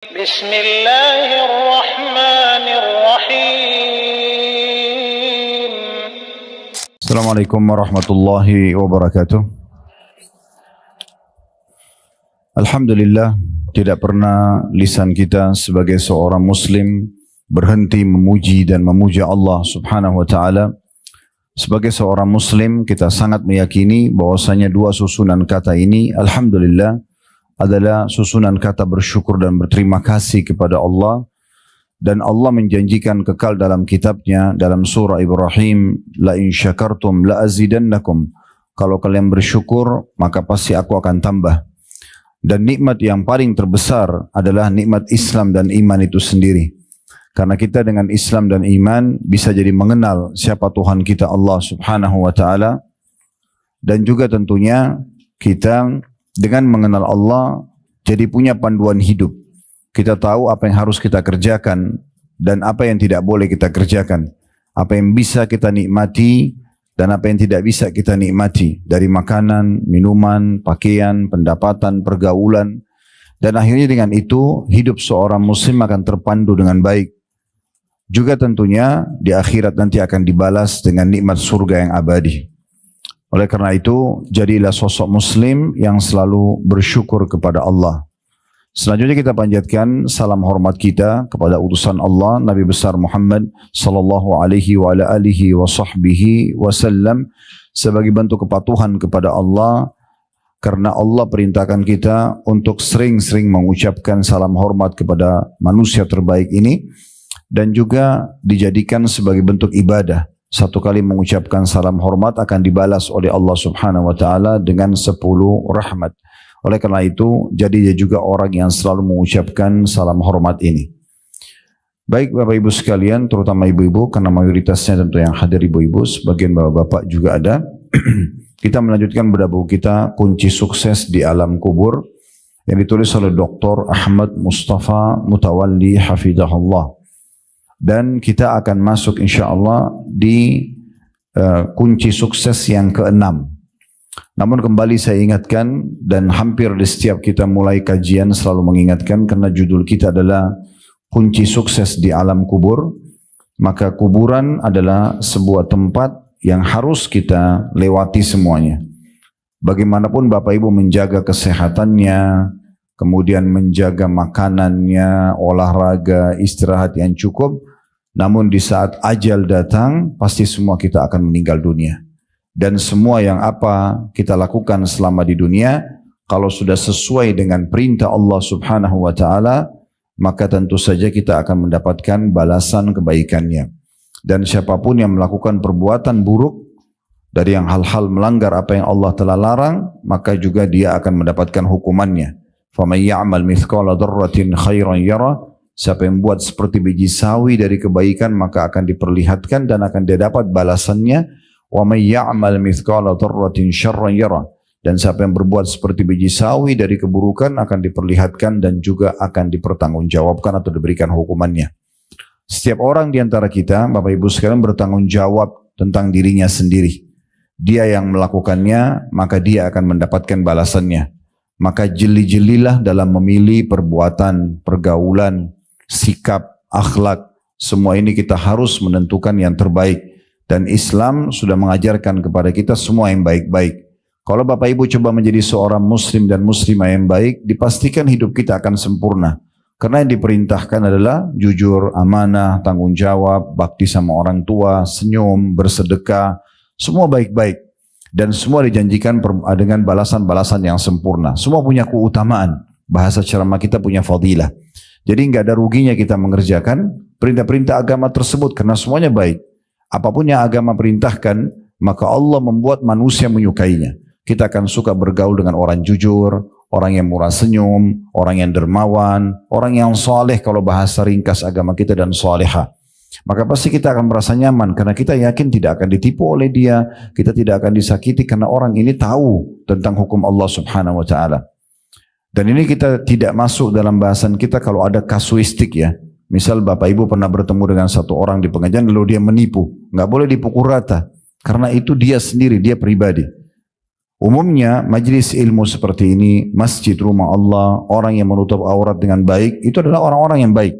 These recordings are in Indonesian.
Bismillahirrahmanirrahim. Assalamualaikum warahmatullahi wabarakatuh. Alhamdulillah, tidak pernah lisan kita sebagai seorang muslim berhenti memuji dan memuja Allah subhanahu wa ta'ala. Sebagai seorang muslim kita sangat meyakini bahwasanya dua susunan kata ini, alhamdulillah, adalah susunan kata bersyukur dan berterima kasih kepada Allah. Dan Allah menjanjikan kekal dalam kitabnya dalam surah Ibrahim, la in syakartum la azidannakum, kalau kalian bersyukur maka pasti aku akan tambah. Dan nikmat yang paling terbesar adalah nikmat Islam dan iman itu sendiri, karena kita dengan Islam dan iman bisa jadi mengenal siapa Tuhan kita Allah subhanahu wa ta'ala. Dan juga tentunya kita dengan mengenal Allah jadi punya panduan hidup. Kita tahu apa yang harus kita kerjakan dan apa yang tidak boleh kita kerjakan. Apa yang bisa kita nikmati dan apa yang tidak bisa kita nikmati. Dari makanan, minuman, pakaian, pendapatan, pergaulan. Dan akhirnya dengan itu hidup seorang muslim akan terpandu dengan baik. Juga tentunya di akhirat nanti akan dibalas dengan nikmat surga yang abadi. Oleh karena itu, jadilah sosok muslim yang selalu bersyukur kepada Allah. Selanjutnya kita panjatkan salam hormat kita kepada utusan Allah, Nabi besar Muhammad sallallahu alaihi wa ala alihi wa sahbihi wasallam, sebagai bentuk kepatuhan kepada Allah, karena Allah perintahkan kita untuk sering-sering mengucapkan salam hormat kepada manusia terbaik ini, dan juga dijadikan sebagai bentuk ibadah. Satu kali mengucapkan salam hormat akan dibalas oleh Allah subhanahu wa ta'ala dengan 10 rahmat. Oleh karena itu, jadi dia juga orang yang selalu mengucapkan salam hormat ini. Baik Bapak Ibu sekalian, terutama ibu-ibu, karena mayoritasnya tentu yang hadir ibu-ibu, sebagian bapak-bapak juga ada. Kita melanjutkan bedah buku kita, Kunci Sukses di Alam Kubur, yang ditulis oleh Dr. Ahmad Mustafa Mutawalli Hafidahullah. Dan kita akan masuk insya Allah di kunci sukses yang ke-6. Namun kembali saya ingatkan, dan hampir di setiap kita mulai kajian selalu mengingatkan, karena judul kita adalah kunci sukses di alam kubur. Maka kuburan adalah sebuah tempat yang harus kita lewati semuanya. Bagaimanapun Bapak Ibu menjaga kesehatannya, kemudian menjaga makanannya, olahraga, istirahat yang cukup, namun di saat ajal datang, pasti semua kita akan meninggal dunia. Dan semua yang apa kita lakukan selama di dunia, kalau sudah sesuai dengan perintah Allah subhanahu wa ta'ala, maka tentu saja kita akan mendapatkan balasan kebaikannya. Dan siapapun yang melakukan perbuatan buruk, dari yang hal-hal melanggar apa yang Allah telah larang, maka juga dia akan mendapatkan hukumannya. فَمَنْ يَعْمَلْ مِثْقَالَ ذَرَّةٍ خَيْرًا يَرَهُ. Siapa yang buat seperti biji sawi dari kebaikan, maka akan diperlihatkan dan akan dia dapat balasannya. وَمَنْ يَعْمَلْ مِثْقَالَ ذَرَّةٍ شَرًّا يَرَهُ. Dan siapa yang berbuat seperti biji sawi dari keburukan akan diperlihatkan dan juga akan dipertanggungjawabkan atau diberikan hukumannya. Setiap orang di antara kita, Bapak Ibu sekalian, bertanggung jawab tentang dirinya sendiri. Dia yang melakukannya, maka dia akan mendapatkan balasannya. Maka jeli-jelilah dalam memilih perbuatan, pergaulan, sikap, akhlak. Semua ini kita harus menentukan yang terbaik. Dan Islam sudah mengajarkan kepada kita semua yang baik-baik. Kalau Bapak Ibu coba menjadi seorang muslim dan muslimah yang baik, dipastikan hidup kita akan sempurna. Karena yang diperintahkan adalah jujur, amanah, tanggung jawab, bakti sama orang tua, senyum, bersedekah, semua baik-baik. Dan semua dijanjikan dengan balasan-balasan yang sempurna. Semua punya keutamaan. Bahasa ceramah kita punya fadilah. Jadi nggak ada ruginya kita mengerjakan perintah-perintah agama tersebut, karena semuanya baik. Apapun yang agama perintahkan, maka Allah membuat manusia menyukainya. Kita akan suka bergaul dengan orang jujur, orang yang murah senyum, orang yang dermawan, orang yang soleh, kalau bahasa ringkas agama kita, dan soleha. Maka pasti kita akan merasa nyaman, karena kita yakin tidak akan ditipu oleh dia, kita tidak akan disakiti, karena orang ini tahu tentang hukum Allah subhanahu wa ta'ala. Dan ini kita tidak masuk dalam bahasan kita kalau ada kasuistik ya. Misal Bapak Ibu pernah bertemu dengan satu orang di pengajian lalu dia menipu. Nggak boleh dipukul rata. Karena itu dia sendiri, dia pribadi. Umumnya majlis ilmu seperti ini, masjid rumah Allah, orang yang menutup aurat dengan baik, itu adalah orang-orang yang baik.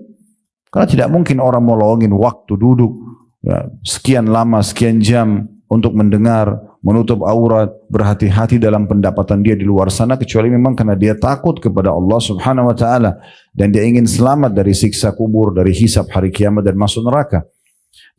Karena tidak mungkin orang mau luangin waktu duduk ya, sekian lama, sekian jam untuk mendengar, menutup aurat, berhati-hati dalam pendapatan dia di luar sana, kecuali memang karena dia takut kepada Allah Subhanahu wa taala dan dia ingin selamat dari siksa kubur, dari hisab hari kiamat dan masuk neraka.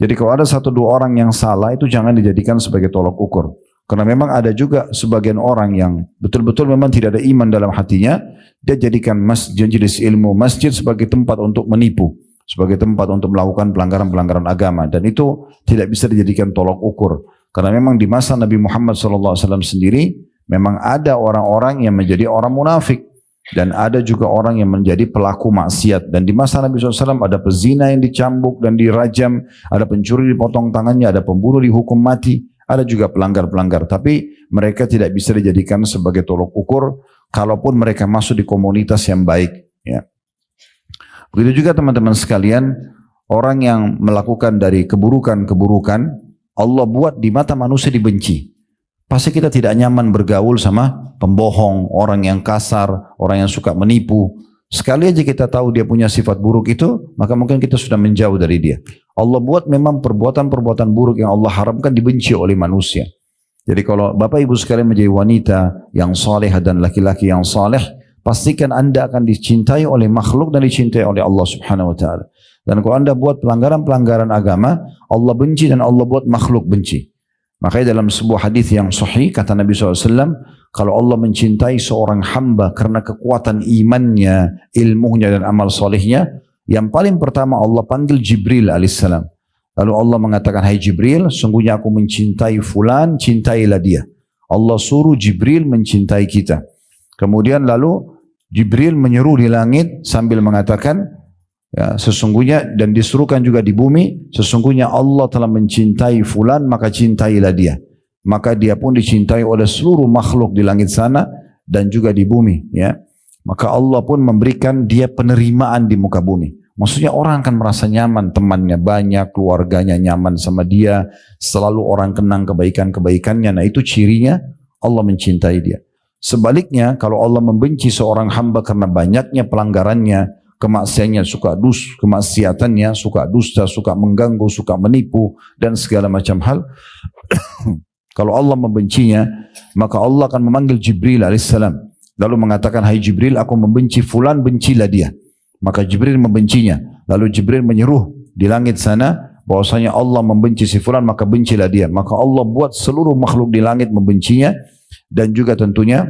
Jadi kalau ada satu dua orang yang salah, itu jangan dijadikan sebagai tolok ukur. Karena memang ada juga sebagian orang yang betul-betul memang tidak ada iman dalam hatinya, dia jadikan majelis ilmu, masjid sebagai tempat untuk menipu, sebagai tempat untuk melakukan pelanggaran-pelanggaran agama, dan itu tidak bisa dijadikan tolok ukur. Karena memang di masa Nabi Muhammad SAW sendiri memang ada orang-orang yang menjadi orang munafik dan ada juga orang yang menjadi pelaku maksiat. Dan di masa Nabi SAW ada pezina yang dicambuk dan dirajam, ada pencuri dipotong tangannya, ada pembunuh dihukum mati, ada juga pelanggar-pelanggar. Tapi mereka tidak bisa dijadikan sebagai tolok ukur kalaupun mereka masuk di komunitas yang baik. Ya. Begitu juga teman-teman sekalian, orang yang melakukan dari keburukan-keburukan, Allah buat di mata manusia dibenci. Pasti kita tidak nyaman bergaul sama pembohong, orang yang kasar, orang yang suka menipu. Sekali aja kita tahu dia punya sifat buruk itu, maka mungkin kita sudah menjauh dari dia. Allah buat memang perbuatan-perbuatan buruk yang Allah haramkan dibenci oleh manusia. Jadi kalau Bapak Ibu sekalian menjadi wanita yang saleh dan laki-laki yang saleh, pastikan Anda akan dicintai oleh makhluk dan dicintai oleh Allah Subhanahu wa taala. Dan kalau Anda buat pelanggaran-pelanggaran agama, Allah benci dan Allah buat makhluk benci. Makanya dalam sebuah hadis yang sahih kata Nabi SAW, kalau Allah mencintai seorang hamba karena kekuatan imannya, ilmunya dan amal solehnya, yang paling pertama Allah panggil Jibril alaihissalam. Lalu Allah mengatakan, hai Jibril, sungguhnya aku mencintai fulan, cintailah dia. Allah suruh Jibril mencintai kita. Kemudian lalu Jibril menyeru di langit sambil mengatakan, ya, sesungguhnya, dan disuruhkan juga di bumi, sesungguhnya Allah telah mencintai fulan, maka cintailah dia. Maka dia pun dicintai oleh seluruh makhluk di langit sana dan juga di bumi. Ya. Maka Allah pun memberikan dia penerimaan di muka bumi. Maksudnya orang akan merasa nyaman, temannya banyak, keluarganya nyaman sama dia, selalu orang kenang kebaikan-kebaikannya. Nah itu cirinya Allah mencintai dia. Sebaliknya, kalau Allah membenci seorang hamba karena banyaknya pelanggarannya, kemaksiatannya, suka dusta, suka mengganggu, suka menipu, dan segala macam hal. Kalau Allah membencinya, maka Allah akan memanggil Jibril alaihissalam. Lalu mengatakan, hai Jibril, aku membenci fulan, bencilah dia. Maka Jibril membencinya. Lalu Jibril menyeruh di langit sana, bahwasanya Allah membenci si fulan, maka bencilah dia. Maka Allah buat seluruh makhluk di langit membencinya, dan juga tentunya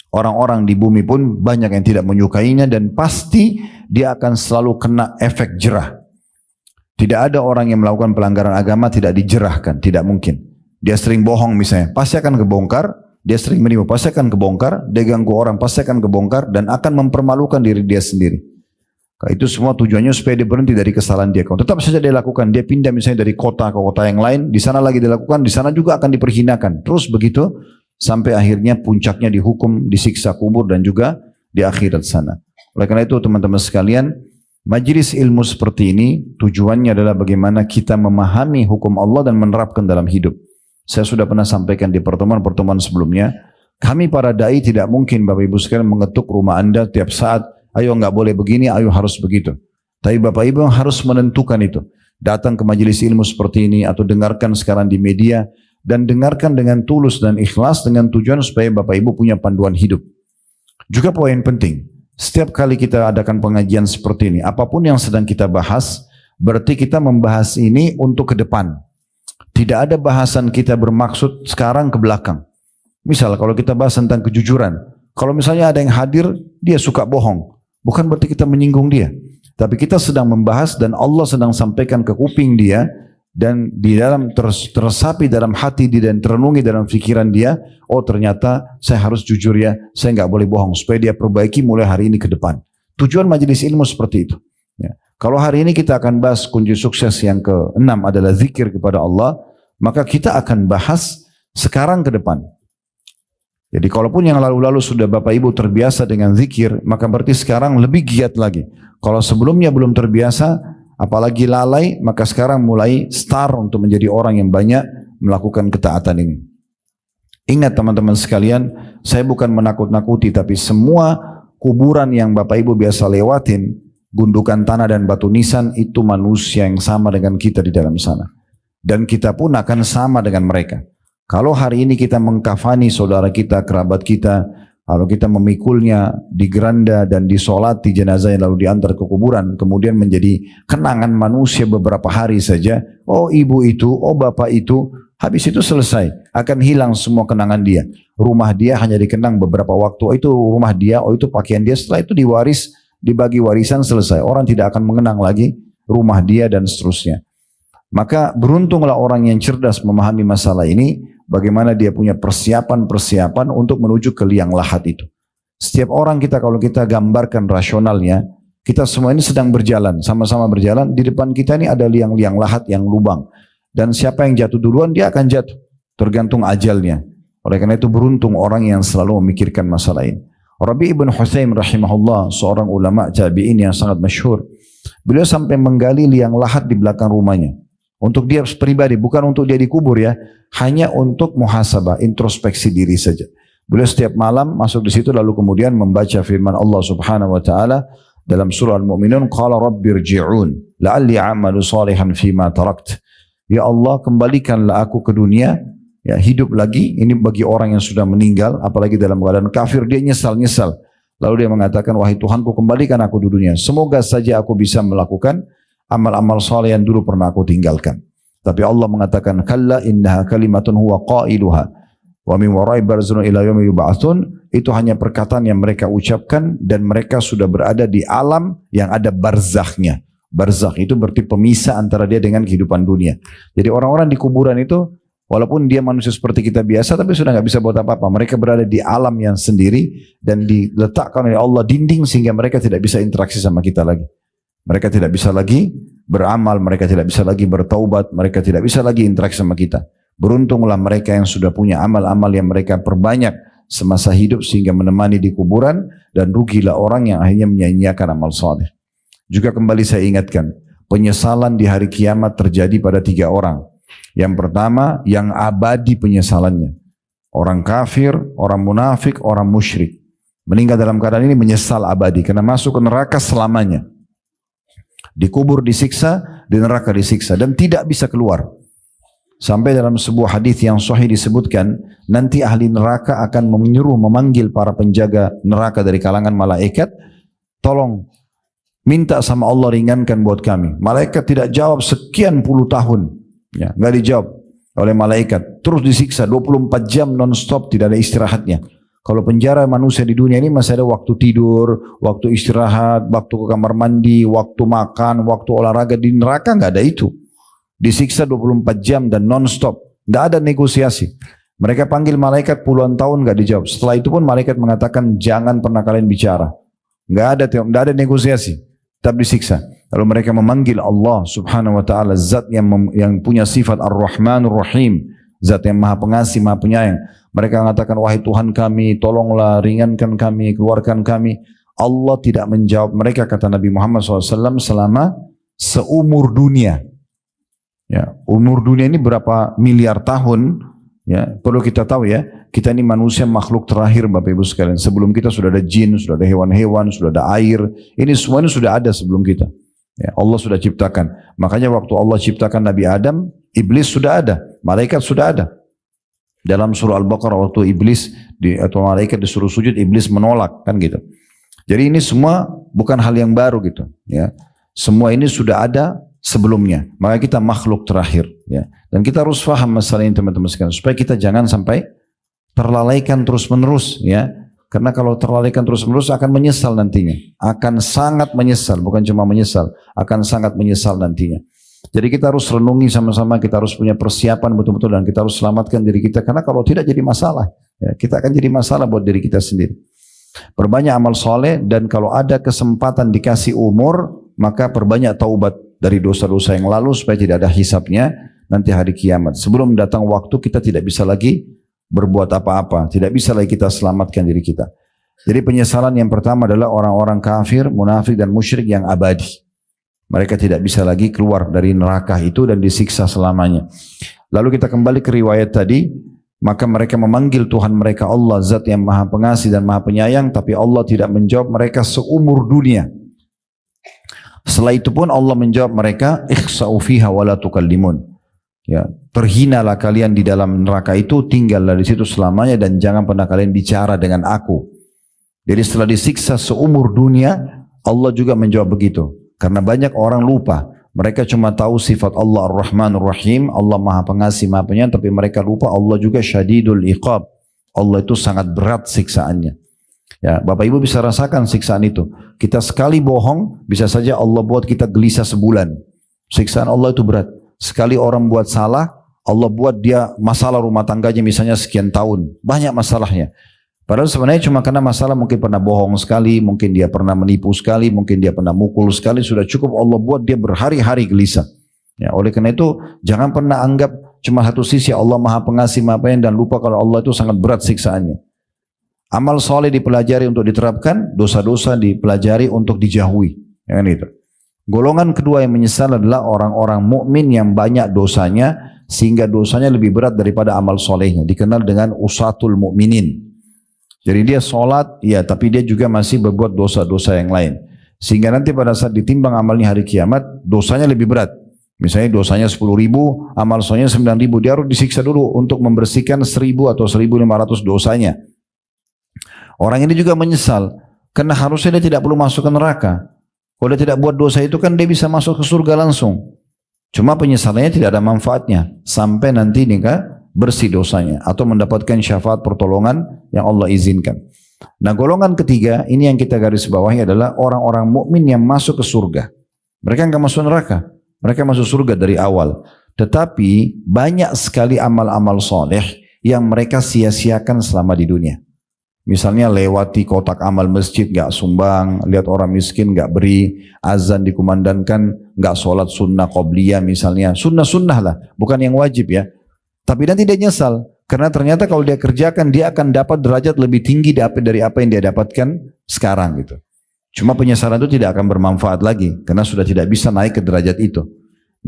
orang-orang di bumi pun banyak yang tidak menyukainya, dan pasti dia akan selalu kena efek jerah. Tidak ada orang yang melakukan pelanggaran agama tidak dijerahkan, tidak mungkin. Dia sering bohong misalnya, pasti akan kebongkar. Dia sering menipu, pasti akan kebongkar. Dia ganggu orang, pasti akan kebongkar, dan akan mempermalukan diri dia sendiri. Itu semua tujuannya supaya dia berhenti dari kesalahan dia. Kalau tetap saja dia lakukan, dia pindah misalnya dari kota ke kota yang lain, di sana lagi dilakukan, di sana juga akan diperhinakan. Terus begitu, sampai akhirnya puncaknya dihukum, disiksa kubur dan juga di akhirat sana. Oleh karena itu teman-teman sekalian, majelis ilmu seperti ini tujuannya adalah bagaimana kita memahami hukum Allah dan menerapkan dalam hidup. Saya sudah pernah sampaikan di pertemuan-pertemuan sebelumnya, kami para dai tidak mungkin Bapak Ibu sekalian mengetuk rumah Anda tiap saat, ayo nggak boleh begini, ayo harus begitu. Tapi Bapak Ibu harus menentukan itu. Datang ke majelis ilmu seperti ini atau dengarkan sekarang di media, dan dengarkan dengan tulus dan ikhlas dengan tujuan supaya Bapak Ibu punya panduan hidup. Juga poin penting, setiap kali kita adakan pengajian seperti ini, apapun yang sedang kita bahas, berarti kita membahas ini untuk ke depan. Tidak ada bahasan kita bermaksud sekarang ke belakang. Misal kalau kita bahas tentang kejujuran, kalau misalnya ada yang hadir, dia suka bohong, bukan berarti kita menyinggung dia. Tapi kita sedang membahas dan Allah sedang sampaikan ke kuping dia, dan di dalam tersapi dalam hati dia dan terenungi dalam pikiran dia, oh ternyata saya harus jujur ya, saya nggak boleh bohong, supaya dia perbaiki mulai hari ini ke depan. Tujuan majelis ilmu seperti itu. Ya. Kalau hari ini kita akan bahas kunci sukses yang ke-6 adalah zikir kepada Allah, maka kita akan bahas sekarang ke depan. Jadi kalaupun yang lalu-lalu sudah Bapak Ibu terbiasa dengan zikir, maka berarti sekarang lebih giat lagi. Kalau sebelumnya belum terbiasa, apalagi lalai, maka sekarang mulai start untuk menjadi orang yang banyak melakukan ketaatan ini. Ingat teman-teman sekalian, saya bukan menakut-nakuti, tapi semua kuburan yang Bapak Ibu biasa lewatin, gundukan tanah dan batu nisan, itu manusia yang sama dengan kita di dalam sana. Dan kita pun akan sama dengan mereka. Kalau hari ini kita mengkafani saudara kita, kerabat kita, kalau kita memikulnya di geranda dan disolati jenazahnya lalu diantar ke kuburan, kemudian menjadi kenangan manusia beberapa hari saja, oh ibu itu, oh bapak itu, habis itu selesai, akan hilang semua kenangan dia. Rumah dia hanya dikenang beberapa waktu, oh itu rumah dia, oh itu pakaian dia, setelah itu diwaris, dibagi warisan, selesai. Orang tidak akan mengenang lagi rumah dia dan seterusnya. Maka beruntunglah orang yang cerdas memahami masalah ini, bagaimana dia punya persiapan-persiapan untuk menuju ke liang lahat itu. Setiap orang kita, kalau kita gambarkan rasionalnya, kita semua ini sedang berjalan, sama-sama berjalan, di depan kita ini ada liang-liang lahat yang lubang. Dan siapa yang jatuh duluan, dia akan jatuh, tergantung ajalnya. Oleh karena itu beruntung orang yang selalu memikirkan masalah ini. Rabi' ibn Hutsaim rahimahullah, seorang ulama tabi'in yang sangat masyhur, beliau sampai menggali liang lahat di belakang rumahnya. Untuk dia pribadi, bukan untuk dia dikubur ya, hanya untuk muhasabah, introspeksi diri saja. Beliau setiap malam masuk di situ lalu kemudian membaca firman Allah Subhanahu wa taala dalam surah Al-Mu'minun, qala rabbirji'un la'alli a'malu salihan fima tarakt. Ya Allah, kembalikanlah aku ke dunia, ya hidup lagi. Ini bagi orang yang sudah meninggal, apalagi dalam keadaan kafir, dia nyesal-nyesal. Lalu dia mengatakan, wahai Tuhanku, kembalikan aku di dunia. Semoga saja aku bisa melakukan amal-amal saleh yang dulu pernah aku tinggalkan. Tapi Allah mengatakan, kalla innaha kalimatun huwa qailuha wa min warai barzun ila yaumi yub'atsun. Itu hanya perkataan yang mereka ucapkan dan mereka sudah berada di alam yang ada barzakhnya. Barzakh itu berarti pemisah antara dia dengan kehidupan dunia. Jadi orang-orang di kuburan itu, walaupun dia manusia seperti kita biasa, tapi sudah nggak bisa buat apa-apa. Mereka berada di alam yang sendiri dan diletakkan oleh Allah dinding sehingga mereka tidak bisa interaksi sama kita lagi. Mereka tidak bisa lagi beramal, mereka tidak bisa lagi bertaubat, mereka tidak bisa lagi interaksi sama kita. Beruntunglah mereka yang sudah punya amal-amal yang mereka perbanyak semasa hidup sehingga menemani di kuburan, dan rugilah orang yang akhirnya menyia-nyiakan amal saleh. Juga kembali saya ingatkan, penyesalan di hari kiamat terjadi pada 3 orang. Yang pertama, yang abadi penyesalannya. Orang kafir, orang munafik, orang musyrik. Meninggal dalam keadaan ini menyesal abadi karena masuk ke neraka selamanya. Dikubur disiksa, di neraka disiksa dan tidak bisa keluar. Sampai dalam sebuah hadis yang sahih disebutkan, nanti ahli neraka akan menyuruh memanggil para penjaga neraka dari kalangan malaikat, tolong minta sama Allah ringankan buat kami. Malaikat tidak jawab sekian puluh tahun, ya, nggak dijawab oleh malaikat. Terus disiksa 24 jam non-stop, tidak ada istirahatnya. Kalau penjara manusia di dunia ini masih ada waktu tidur, waktu istirahat, waktu ke kamar mandi, waktu makan, waktu olahraga. Di neraka nggak ada itu. Disiksa 24 jam dan non-stop. Nggak ada negosiasi. Mereka panggil malaikat puluhan tahun nggak dijawab. Setelah itu pun malaikat mengatakan jangan pernah kalian bicara. Nggak ada negosiasi. Tetap disiksa. Lalu mereka memanggil Allah Subhanahu wa taala, zat yang punya sifat Ar-Rahmanur Rahim, zat yang Maha Pengasih, Maha Penyayang. Mereka mengatakan, wahai Tuhan kami, tolonglah ringankan kami, keluarkan kami. Allah tidak menjawab mereka, kata Nabi Muhammad SAW, selama seumur dunia. Ya, umur dunia ini berapa miliar tahun? Ya, perlu kita tahu ya, kita ini manusia makhluk terakhir Bapak Ibu sekalian. Sebelum kita sudah ada jin, sudah ada hewan-hewan, sudah ada air. Ini semuanya sudah ada sebelum kita. Ya, Allah sudah ciptakan. Makanya waktu Allah ciptakan Nabi Adam, iblis sudah ada, malaikat sudah ada. Dalam surah Al-Baqarah waktu iblis atau malaikat disuruh sujud, iblis menolak, kan gitu. Jadi ini semua bukan hal yang baru gitu, ya. Semua ini sudah ada sebelumnya. Maka kita makhluk terakhir, ya. Dan kita harus paham masalah ini teman-teman sekalian, supaya kita jangan sampai terlalaikan terus-menerus, ya. Karena kalau terlalaikan terus-menerus akan menyesal nantinya. Akan sangat menyesal, bukan cuma menyesal, akan sangat menyesal nantinya. Jadi kita harus renungi sama-sama, kita harus punya persiapan betul-betul dan kita harus selamatkan diri kita. Karena kalau tidak jadi masalah, ya, kita akan jadi masalah buat diri kita sendiri. Perbanyak amal soleh dan kalau ada kesempatan dikasih umur, maka perbanyak taubat dari dosa-dosa yang lalu supaya tidak ada hisabnya nanti hari kiamat. Sebelum datang waktu kita tidak bisa lagi berbuat apa-apa, tidak bisa lagi kita selamatkan diri kita. Jadi penyesalan yang pertama adalah orang-orang kafir, munafik dan musyrik yang abadi. Mereka tidak bisa lagi keluar dari neraka itu dan disiksa selamanya. Lalu kita kembali ke riwayat tadi, maka mereka memanggil Tuhan mereka Allah, zat yang maha pengasih dan maha penyayang, tapi Allah tidak menjawab mereka seumur dunia. Setelah itu pun Allah menjawab mereka, ikhsa'u fiha wa la tukallimun. Ya, terhinalah kalian di dalam neraka itu, tinggallah di situ selamanya dan jangan pernah kalian bicara dengan aku. Jadi setelah disiksa seumur dunia, Allah juga menjawab begitu. Karena banyak orang lupa. Mereka cuma tahu sifat Allah Ar-Rahman Ar-Rahim, Allah Maha Pengasih, Maha Penyayang, tapi mereka lupa Allah juga Syadidul Iqab. Allah itu sangat berat siksaannya. Ya, Bapak Ibu bisa rasakan siksaan itu. Kita sekali bohong, bisa saja Allah buat kita gelisah sebulan. Siksaan Allah itu berat. Sekali orang buat salah, Allah buat dia masalah rumah tangganya misalnya sekian tahun. Banyak masalahnya. Padahal sebenarnya cuma karena masalah mungkin pernah bohong sekali, mungkin dia pernah menipu sekali, mungkin dia pernah mukul sekali, sudah cukup Allah buat dia berhari-hari gelisah. Ya, oleh karena itu jangan pernah anggap cuma satu sisi Allah Maha Pengasih, Maha Penyayang dan lupa kalau Allah itu sangat berat siksaannya. Amal soleh dipelajari untuk diterapkan, dosa-dosa dipelajari untuk dijauhi. Ya kan itu. Golongan kedua yang menyesal adalah orang-orang mukmin yang banyak dosanya sehingga dosanya lebih berat daripada amal solehnya. Dikenal dengan usatul mukminin. Jadi dia sholat, ya tapi dia juga masih berbuat dosa-dosa yang lain. Sehingga nanti pada saat ditimbang amalnya hari kiamat, dosanya lebih berat. Misalnya dosanya 10.000, amal solehnya 9.000, dia harus disiksa dulu untuk membersihkan 1.000 atau 1.500 dosanya. Orang ini juga menyesal, karena harusnya dia tidak perlu masuk ke neraka. Kalau dia tidak buat dosa itu kan dia bisa masuk ke surga langsung. Cuma penyesalannya tidak ada manfaatnya, sampai nanti nikah bersih dosanya atau mendapatkan syafaat pertolongan yang Allah izinkan. Nah, golongan ketiga ini yang kita garis bawahi adalah orang-orang mukmin yang masuk ke surga. Mereka enggak masuk neraka, mereka masuk surga dari awal. Tetapi banyak sekali amal-amal soleh yang mereka sia-siakan selama di dunia. Misalnya lewati kotak amal masjid enggak sumbang, lihat orang miskin enggak beri, azan dikumandangkan enggak sholat sunnah qobliyah misalnya, sunnah-sunnah lah, bukan yang wajib ya. Tapi nanti dia nyesal, karena ternyata kalau dia kerjakan, dia akan dapat derajat lebih tinggi dari apa yang dia dapatkan sekarang gitu. Cuma penyesalan itu tidak akan bermanfaat lagi, karena sudah tidak bisa naik ke derajat itu.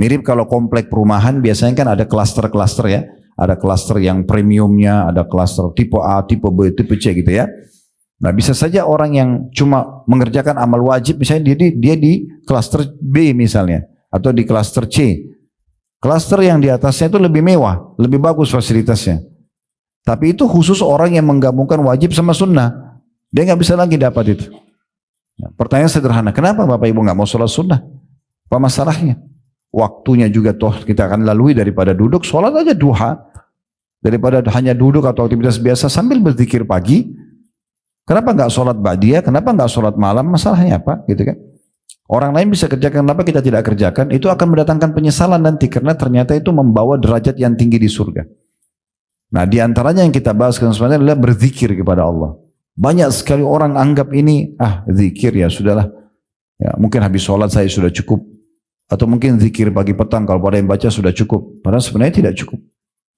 Mirip kalau komplek perumahan, biasanya kan ada klaster-klaster ya. Ada klaster yang premiumnya, ada klaster tipe A, tipe B, tipe C gitu ya. Nah bisa saja orang yang cuma mengerjakan amal wajib, misalnya dia di klaster B misalnya, atau di klaster C. Klaster yang di atasnya itu lebih mewah, lebih bagus fasilitasnya. Tapi itu khusus orang yang menggabungkan wajib sama sunnah. Dia nggak bisa lagi dapat itu. Nah, pertanyaan sederhana, kenapa Bapak Ibu nggak mau sholat sunnah? Apa masalahnya? Waktunya juga toh kita akan lalui, daripada duduk, sholat aja duha. Daripada hanya duduk atau aktivitas biasa sambil berzikir pagi. Kenapa nggak sholat ba'diyah? Kenapa nggak sholat malam? Masalahnya apa? Gitu kan? Orang lain bisa kerjakan, kenapa kita tidak kerjakan? Itu akan mendatangkan penyesalan nanti, karena ternyata itu membawa derajat yang tinggi di surga. Nah, di antaranya yang kita bahas sebenarnya adalah berzikir kepada Allah. Banyak sekali orang anggap ini, zikir ya sudahlah. Ya, mungkin habis sholat saya sudah cukup. Atau mungkin zikir pagi petang kalau ada yang baca sudah cukup. Padahal sebenarnya tidak cukup.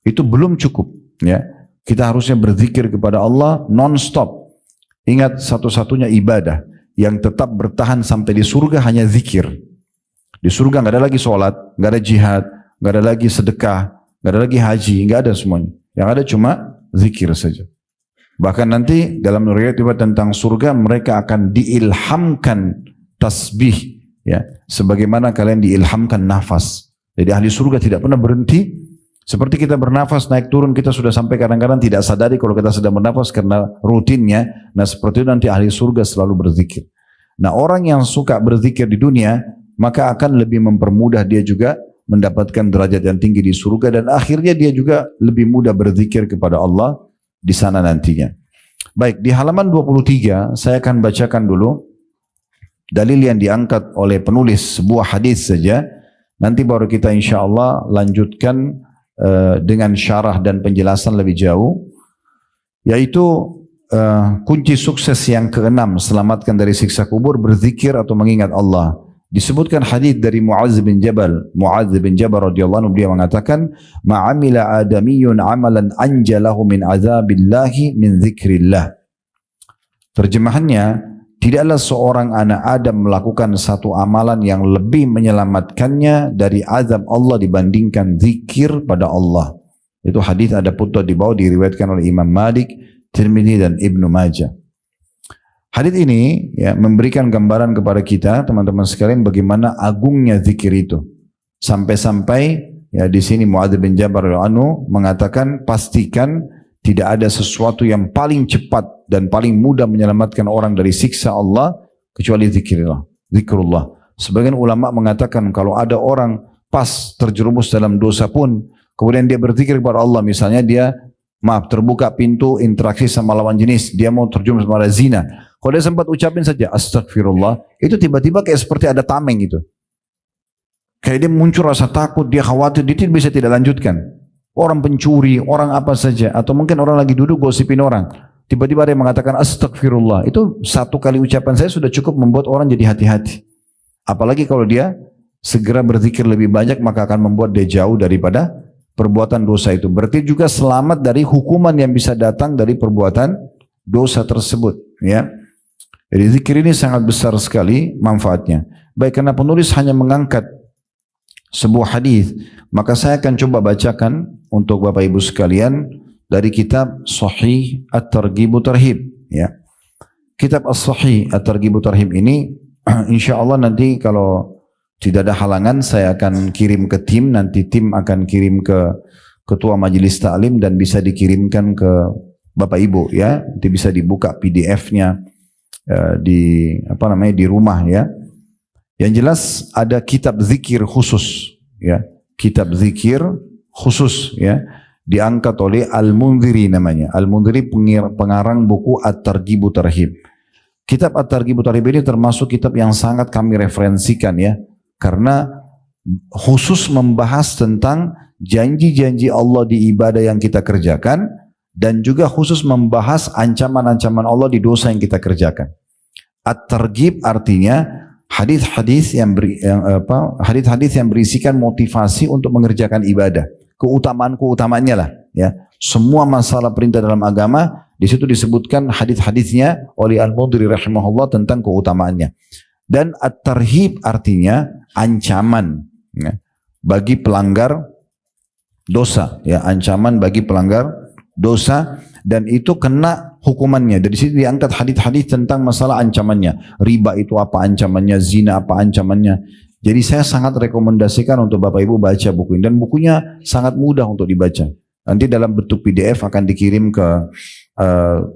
Itu belum cukup. Ya, kita harusnya berzikir kepada Allah non-stop. Ingat, satu-satunya ibadah yang tetap bertahan sampai di surga hanya zikir. Di surga nggak ada lagi sholat, nggak ada jihad, nggak ada lagi sedekah, nggak ada lagi haji, nggak ada semuanya. Yang ada cuma zikir saja. Bahkan nanti dalam riwayat tentang surga, mereka akan diilhamkan tasbih, ya, sebagaimana kalian diilhamkan nafas. Jadi ahli surga tidak pernah berhenti. Seperti kita bernafas naik turun, kita sudah sampai kadang-kadang tidak sadari kalau kita sedang bernafas karena rutinnya. Nah seperti itu nanti ahli surga selalu berzikir. Nah orang yang suka berzikir di dunia, maka akan lebih mempermudah dia juga mendapatkan derajat yang tinggi di surga, dan akhirnya dia juga lebih mudah berzikir kepada Allah di sana nantinya. Baik, di halaman 23 saya akan bacakan dulu dalil yang diangkat oleh penulis, sebuah hadis saja. Nanti baru kita insya Allah lanjutkan dengan syarah dan penjelasan lebih jauh, yaitu kunci sukses yang keenam, selamatkan dari siksa kubur, berzikir atau mengingat Allah. Disebutkan hadis dari Mu'adz bin Jabal. Mu'adz bin Jabal radhiyallahu anhu, beliau mengatakan, "Ma'amila adamiyun amalan anjalahu min azabillahi min dzikrillah." Terjemahannya, tidaklah seorang anak Adam melakukan satu amalan yang lebih menyelamatkannya dari azab Allah dibandingkan zikir pada Allah. Itu hadis ada putwa di bawah, diriwayatkan oleh Imam Malik, Tirmidzi dan Ibnu Majah. Hadis ini ya memberikan gambaran kepada kita teman-teman sekalian bagaimana agungnya zikir itu. Sampai-sampai ya di sini Muadz bin Jabal radhiyallahu anhu mengatakan, pastikan tidak ada sesuatu yang paling cepat dan paling mudah menyelamatkan orang dari siksa Allah kecuali zikrullah. Sebagian ulama mengatakan kalau ada orang pas terjerumus dalam dosa pun kemudian dia berzikir kepada Allah, misalnya dia terbuka pintu interaksi sama lawan jenis, dia mau terjerumus pada zina, kalau dia sempat ucapin saja astagfirullah, itu tiba-tiba kayak seperti ada tameng gitu, kayak dia muncul rasa takut, dia khawatir, dia bisa tidak lanjutkan. Orang pencuri, orang apa saja, atau mungkin orang lagi duduk gosipin orang, tiba-tiba ada yang mengatakan astagfirullah, itu satu kali ucapan saya sudah cukup membuat orang jadi hati-hati. Apalagi kalau dia segera berzikir lebih banyak, maka akan membuat dia jauh daripada perbuatan dosa itu. Berarti juga selamat dari hukuman yang bisa datang dari perbuatan dosa tersebut. Ya, jadi zikir ini sangat besar sekali manfaatnya. Baik, karena penulis hanya mengangkat sebuah hadis, maka saya akan coba bacakan untuk Bapak Ibu sekalian dari kitab Sahih At-Targhib Tarhib. Ya, kitab As-Sahih At-Targhib Tarhib ini insya Allah nanti kalau tidak ada halangan saya akan kirim ke tim, nanti tim akan kirim ke ketua majelis taklim dan bisa dikirimkan ke Bapak Ibu ya, nanti bisa dibuka PDF-nya di di rumah ya. Yang jelas ada kitab zikir khusus ya, kitab zikir khusus ya, diangkat oleh Al-Mundhiri namanya. Al-Mundhiri pengarang buku At-Targhib Tarhib. Kitab At-Targhib Tarhib ini termasuk kitab yang sangat kami referensikan ya, karena khusus membahas tentang janji-janji Allah di ibadah yang kita kerjakan dan juga khusus membahas ancaman-ancaman Allah di dosa yang kita kerjakan. At-Targhib artinya hadis-hadis yang berisikan motivasi untuk mengerjakan ibadah, keutamaan-keutamaannya lah ya. Semua masalah perintah dalam agama di situ disebutkan hadis-hadisnya oleh Al-Mundhiri rahimahullah tentang keutamaannya. Dan at-tarhib artinya ancaman ya, bagi pelanggar dosa ya, ancaman bagi pelanggar dosa, dan itu kena hukumannya. Dari situ diangkat hadis-hadis tentang masalah ancamannya. Riba itu apa ancamannya, zina apa ancamannya. Jadi saya sangat rekomendasikan untuk Bapak Ibu baca buku ini, dan bukunya sangat mudah untuk dibaca. Nanti dalam bentuk PDF akan dikirim ke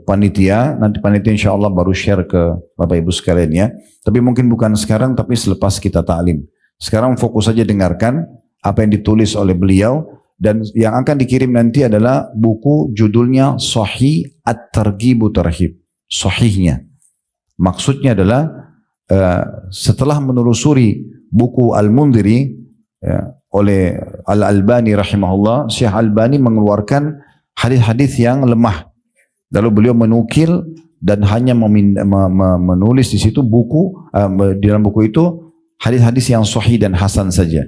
panitia. Nanti panitia insya Allah baru share ke Bapak Ibu sekalian ya. Tapi mungkin bukan sekarang, tapi selepas kita ta'lim. Sekarang fokus saja dengarkan apa yang ditulis oleh beliau. Dan yang akan dikirim nanti adalah buku judulnya Sahih At-Targhib Tarhib. Sahihnya. Maksudnya adalah setelah menelusuri buku Al-Mundhiri ya, oleh Al-Albani rahimahullah, Syekh Albani mengeluarkan hadis-hadis yang lemah. Lalu beliau menukil dan hanya menulis di situ buku, di dalam buku itu hadis-hadis yang sahih dan hasan saja.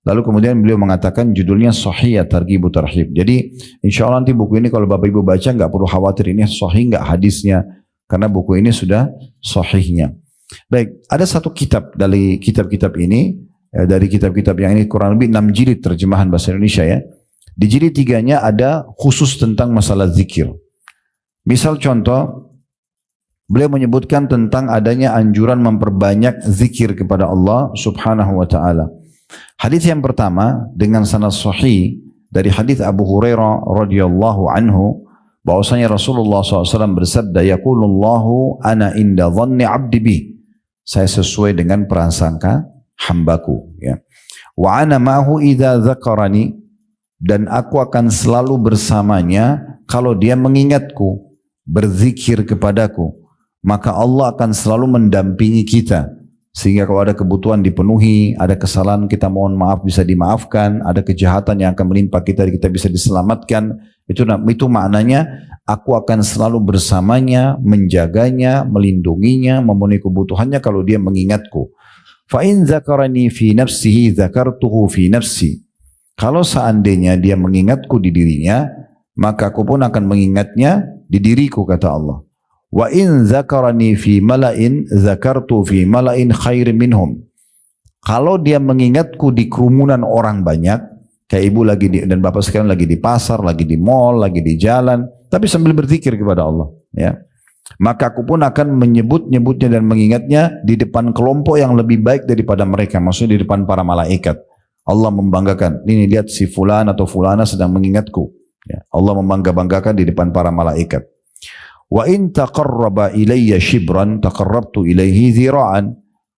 Lalu kemudian beliau mengatakan judulnya Sahih At-Targhib Tarhib. Jadi insya Allah nanti buku ini kalau Bapak Ibu baca nggak perlu khawatir ini sahih nggak hadisnya, karena buku ini sudah sahihnya. Baik, ada satu kitab dari kitab-kitab ini, dari kitab-kitab yang ini kurang lebih 6 jilid terjemahan bahasa Indonesia ya. Di jilid 3-nya ada khusus tentang masalah zikir. Misal contoh, beliau menyebutkan tentang adanya anjuran memperbanyak zikir kepada Allah Subhanahu wa taala. Hadis yang pertama dengan sanad sahih dari hadis Abu Hurairah radhiyallahu anhu bahwasanya Rasulullah SAW bersabda, yaqulullahu ana inda dhanni abdi bi, saya sesuai dengan prasangka hambaku ya. Wa ana ma'hu idza dzakarani, dan aku akan selalu bersamanya kalau dia mengingatku, berzikir kepadaku, maka Allah akan selalu mendampingi kita. Sehingga kalau ada kebutuhan dipenuhi, ada kesalahan kita mohon maaf bisa dimaafkan, ada kejahatan yang akan menimpa kita bisa diselamatkan. Itu maknanya aku akan selalu bersamanya, menjaganya, melindunginya, memenuhi kebutuhannya kalau dia mengingatku. Fa in dzakarani fi nafsihi dzakartuhu fi nafsi. Kalau seandainya dia mengingatku di dirinya, maka aku pun akan mengingatnya di diriku, kata Allah. Wa in zakarani fi mala'in zakartu fi mala'in khair minhum. Kalau dia mengingatku di kerumunan orang banyak, Kayak ibu lagi dan bapak sekalian lagi di pasar, lagi di mall, lagi di jalan, tapi sambil berzikir kepada Allah. Ya. Maka aku pun akan menyebut-nyebutnya dan mengingatnya di depan kelompok yang lebih baik daripada mereka. Maksudnya di depan para malaikat. Allah membanggakan. Ini lihat si fulan atau fulana sedang mengingatku. Ya. Allah membangga-banggakan di depan para malaikat. Wa in taqarraba ilayya shibran taqarrabtu ilaihi dhira'an.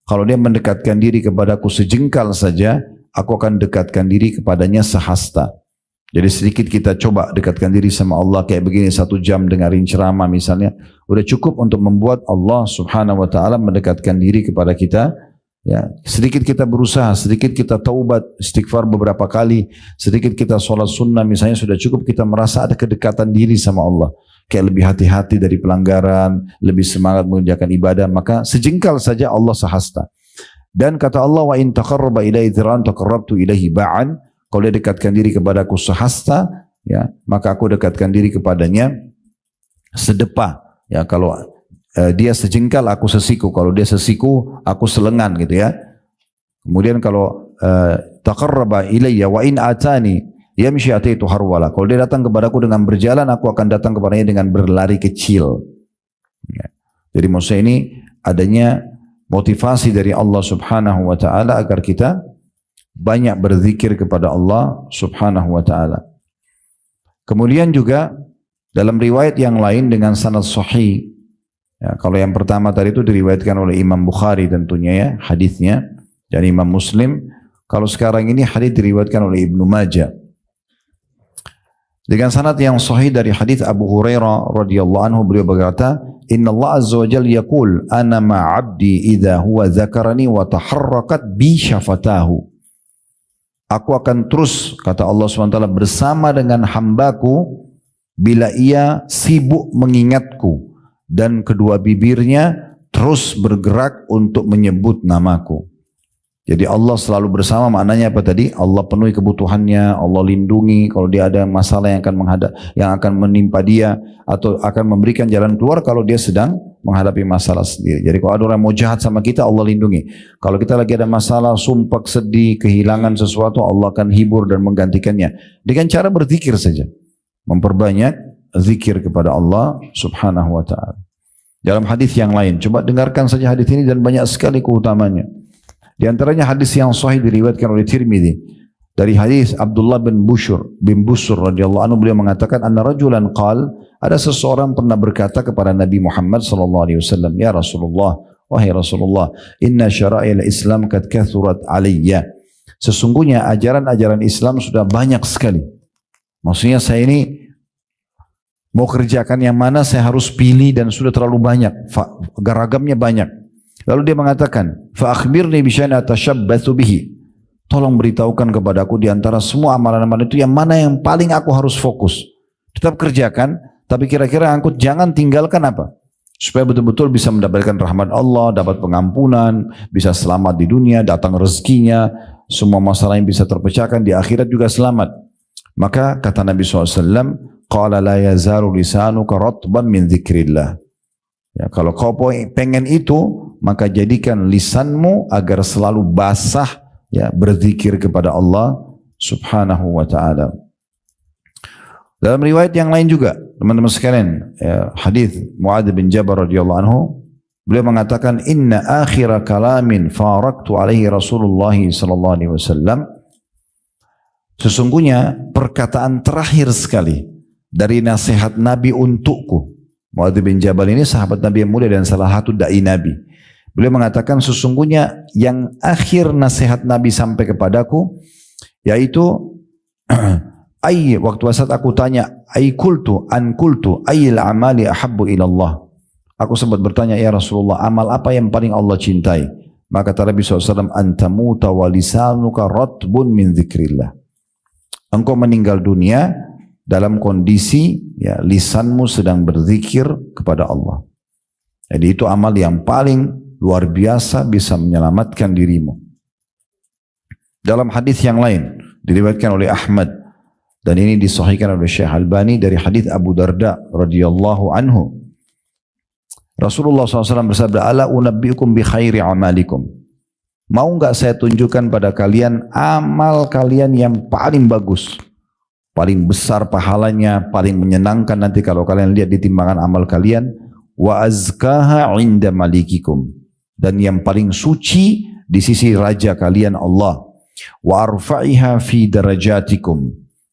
Kalau dia mendekatkan diri kepadaku sejengkal saja, aku akan dekatkan diri kepadanya sehasta. Jadi sedikit kita coba dekatkan diri sama Allah kayak begini 1 jam dengerin ceramah misalnya, udah cukup untuk membuat Allah Subhanahu wa taala mendekatkan diri kepada kita. Ya, sedikit kita berusaha, sedikit kita taubat, istighfar beberapa kali, sedikit kita sholat sunnah misalnya sudah cukup kita merasa ada kedekatan diri sama Allah. Kayak lebih hati-hati dari pelanggaran, lebih semangat mengerjakan ibadah, maka sejengkal saja Allah sehasta. Dan kata Allah, wa in taqarraba ilaihi dhira'an taqarrabtu ilaihi ba'an. Kalau dia dekatkan diri kepadaku sehasta, ya, maka aku dekatkan diri kepadanya sedepa. Ya, kalau dia sejengkal, aku sesiku. Kalau dia sesiku, aku selengan gitu ya. Kemudian kalau taqarraba ilayya wa in atani yamshi ataitu harwala. Kalau dia datang kepadaku dengan berjalan, aku akan datang kepadanya dengan berlari kecil. Ya. Jadi maksudnya ini adanya motivasi dari Allah Subhanahu wa taala agar kita banyak berzikir kepada Allah Subhanahu wa taala. Kemudian juga dalam riwayat yang lain dengan sanad sahih. Ya, kalau yang pertama tadi itu diriwayatkan oleh Imam Bukhari tentunya ya, hadisnya, dan Imam Muslim. Kalau sekarang ini hadis diriwayatkan oleh Ibnu Majah. Dengan sanad yang sahih dari hadis Abu Hurairah radhiyallahu anhu, beliau berkata, "Inna Allah azza wa jalla yaqul ana ma'abdi idza huwa dzakarani wa taharrakat bi syafatahu." Aku akan terus, kata Allah SWT, bersama dengan hambaku bila ia sibuk mengingatku dan kedua bibirnya terus bergerak untuk menyebut namaku. Jadi Allah selalu bersama, maknanya apa tadi? Allah penuhi kebutuhannya, Allah lindungi kalau dia ada masalah yang akan menimpa dia, atau akan memberikan jalan keluar kalau dia sedang menghadapi masalah sendiri. Jadi kalau ada orang mau jahat sama kita, Allah lindungi. Kalau kita lagi ada masalah, sumpah, sedih, kehilangan sesuatu, Allah akan hibur dan menggantikannya dengan cara berzikir saja. Memperbanyak zikir kepada Allah Subhanahu wa taala. Dalam hadis yang lain, coba dengarkan saja hadis ini dan banyak sekali keutamanya. Di antaranya hadis yang sahih diriwayatkan oleh Tirmidzi dari hadis Abdullah bin Busur radhiyallahu anhu, beliau mengatakan anna rajulan qal, ada seseorang pernah berkata kepada Nabi Muhammad sallallahu alaihi wasallam, ya Rasulullah, wahai Rasulullah, inna syara'il Islam qad kathurat alayya. Sesungguhnya ajaran-ajaran Islam sudah banyak sekali. Maksudnya saya ini mau kerjakan yang mana saya harus pilih dan sudah terlalu banyak, ragamnya banyak. Lalu dia mengatakan, fa akhbirni bi syai'in atashabbathu bihi. Tolong beritahukan kepadaku di antara semua amalan-amalan itu yang mana yang paling aku harus fokus. Tetap kerjakan, tapi kira-kira aku jangan tinggalkan apa? Supaya betul-betul bisa mendapatkan rahmat Allah, dapat pengampunan, bisa selamat di dunia, datang rezekinya, semua masalah yang bisa terpecahkan di akhirat juga selamat. Maka kata Nabi SAW, qala la yazalu lisanuka ratban min dzikrillah. Ya, kalau kau pengen itu, maka jadikan lisanmu agar selalu basah, ya, berzikir kepada Allah Subhanahu wa taala. Dalam riwayat yang lain juga, teman-teman sekalian, ya, hadis Muadz bin Jabal radhiyallahu anhu, beliau mengatakan, inna akhira kalamin faraktu alaihi Rasulullah sallallahu alaihi wasallam. Sesungguhnya perkataan terakhir sekali dari nasihat Nabi untukku. Muadz bin Jabal ini sahabat Nabi yang mulia dan salah satu dai Nabi. Beliau mengatakan sesungguhnya yang akhir nasihat Nabi sampai kepadaku yaitu waktu saat aku tanya kultu ayyil amali ahabbu ilallah. Aku sempat bertanya, ya Rasulullah, amal apa yang paling Allah cintai? Maka kata Nabi SAW, antamuta wa lisanuka ratbun min dzikrillah. Engkau meninggal dunia dalam kondisi, ya, lisanmu sedang berzikir kepada Allah. Jadi itu amal yang paling luar biasa bisa menyelamatkan dirimu. Dalam hadis yang lain diriwayatkan oleh Ahmad dan ini disahihkan oleh Syekh Albani dari hadis Abu Darda radhiyallahu anhu. Rasulullah SAW bersabda, ala unabbiukum bi khairi amalikum. Mau nggak saya tunjukkan pada kalian amal kalian yang paling bagus, paling besar pahalanya, paling menyenangkan nanti kalau kalian lihat di timbangan amal kalian. Wa azkaha inda malikikum, dan yang paling suci di sisi raja kalian Allah. Wa arfa'iha fi darajatikum,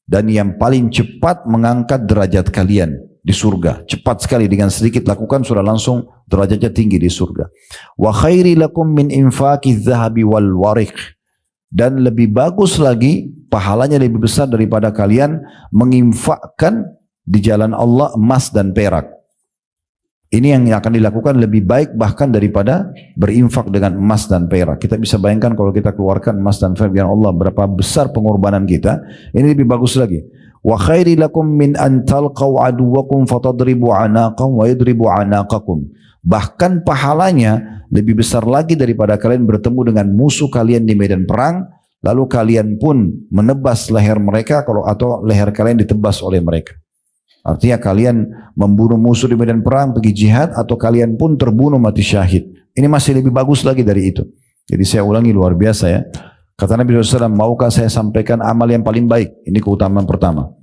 dan yang paling cepat mengangkat derajat kalian di surga. Cepat sekali, dengan sedikit lakukan sudah langsung derajatnya tinggi di surga. Wa khairi lakum min infaqi dzahabi wal wariq, dan lebih bagus lagi, pahalanya lebih besar daripada kalian menginfakkan di jalan Allah emas dan perak. Ini yang akan dilakukan lebih baik bahkan daripada berinfak dengan emas dan perak. Kita bisa bayangkan kalau kita keluarkan emas dan perak dengan Allah, berapa besar pengorbanan kita. Ini lebih bagus lagi. Wa khairi lakum min an talqaw aduwakum fatadribu anaqahum wa yadribu anaqakum. Bahkan pahalanya lebih besar lagi daripada kalian bertemu dengan musuh kalian di medan perang, lalu kalian pun menebas leher mereka atau leher kalian ditebas oleh mereka. Artinya kalian membunuh musuh di medan perang, pergi jihad, atau kalian pun terbunuh mati syahid. Ini masih lebih bagus lagi dari itu. Jadi saya ulangi, luar biasa ya. Kata Nabi SAW, maukah saya sampaikan amal yang paling baik? Ini keutamaan pertama.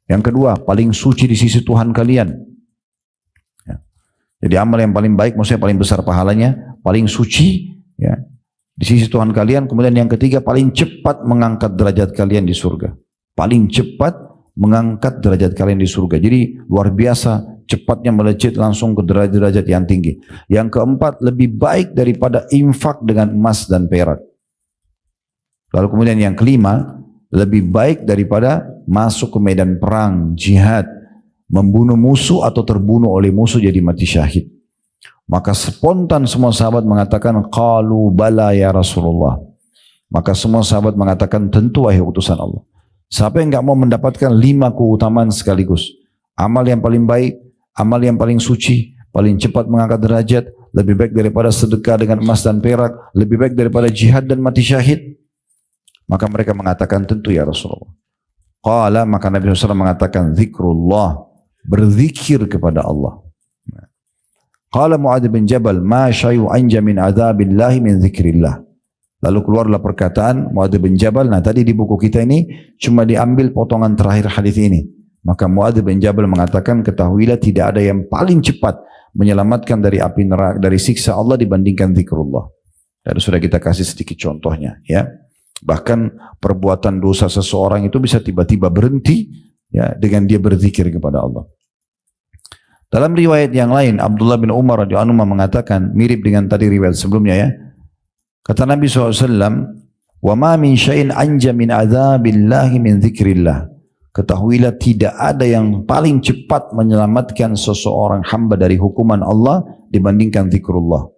Yang kedua, paling suci di sisi Tuhan kalian. Ya. Jadi amal yang paling baik, maksudnya paling besar pahalanya, paling suci ya, di sisi Tuhan kalian. Kemudian yang ketiga, paling cepat mengangkat derajat kalian di surga. Paling cepat mengangkat derajat kalian di surga. Jadi luar biasa cepatnya melejit langsung ke derajat-derajat yang tinggi. Yang keempat, lebih baik daripada infak dengan emas dan perak. Lalu kemudian yang kelima, lebih baik daripada masuk ke medan perang, jihad, membunuh musuh atau terbunuh oleh musuh jadi mati syahid. Maka spontan semua sahabat mengatakan, qalu bala ya Rasulullah. Maka semua sahabat mengatakan, tentu wahai utusan Allah. Siapa yang enggak mau mendapatkan 5 keutamaan sekaligus? Amal yang paling baik, amal yang paling suci, paling cepat mengangkat derajat, lebih baik daripada sedekah dengan emas dan perak, lebih baik daripada jihad dan mati syahid. Maka mereka mengatakan, tentu ya Rasulullah. Qala, maka Nabi SAW mengatakan, zikrullah, berzikir kepada Allah. Qala Mu'adz bin Jabal, ma syai'u anja min adzabillahi min zikrillah. Lalu keluarlah perkataan Mu'adz bin Jabal. Nah tadi di buku kita ini cuma diambil potongan terakhir hadis ini. Maka Mu'adz bin Jabal mengatakan, ketahuilah tidak ada yang paling cepat menyelamatkan dari api neraka, dari siksa Allah dibandingkan zikrullah. Dan sudah kita kasih sedikit contohnya ya. Bahkan perbuatan dosa seseorang itu bisa tiba-tiba berhenti ya dengan dia berzikir kepada Allah. Dalam riwayat yang lain, Abdullah bin Umar radhiyallahu anhu mengatakan, mirip dengan tadi riwayat sebelumnya ya. Kata Nabi SAW, wa ma min syai'in anja min adzabillahi min zikrillah. Ketahuilah tidak ada yang paling cepat menyelamatkan seseorang hamba dari hukuman Allah dibandingkan zikrullah.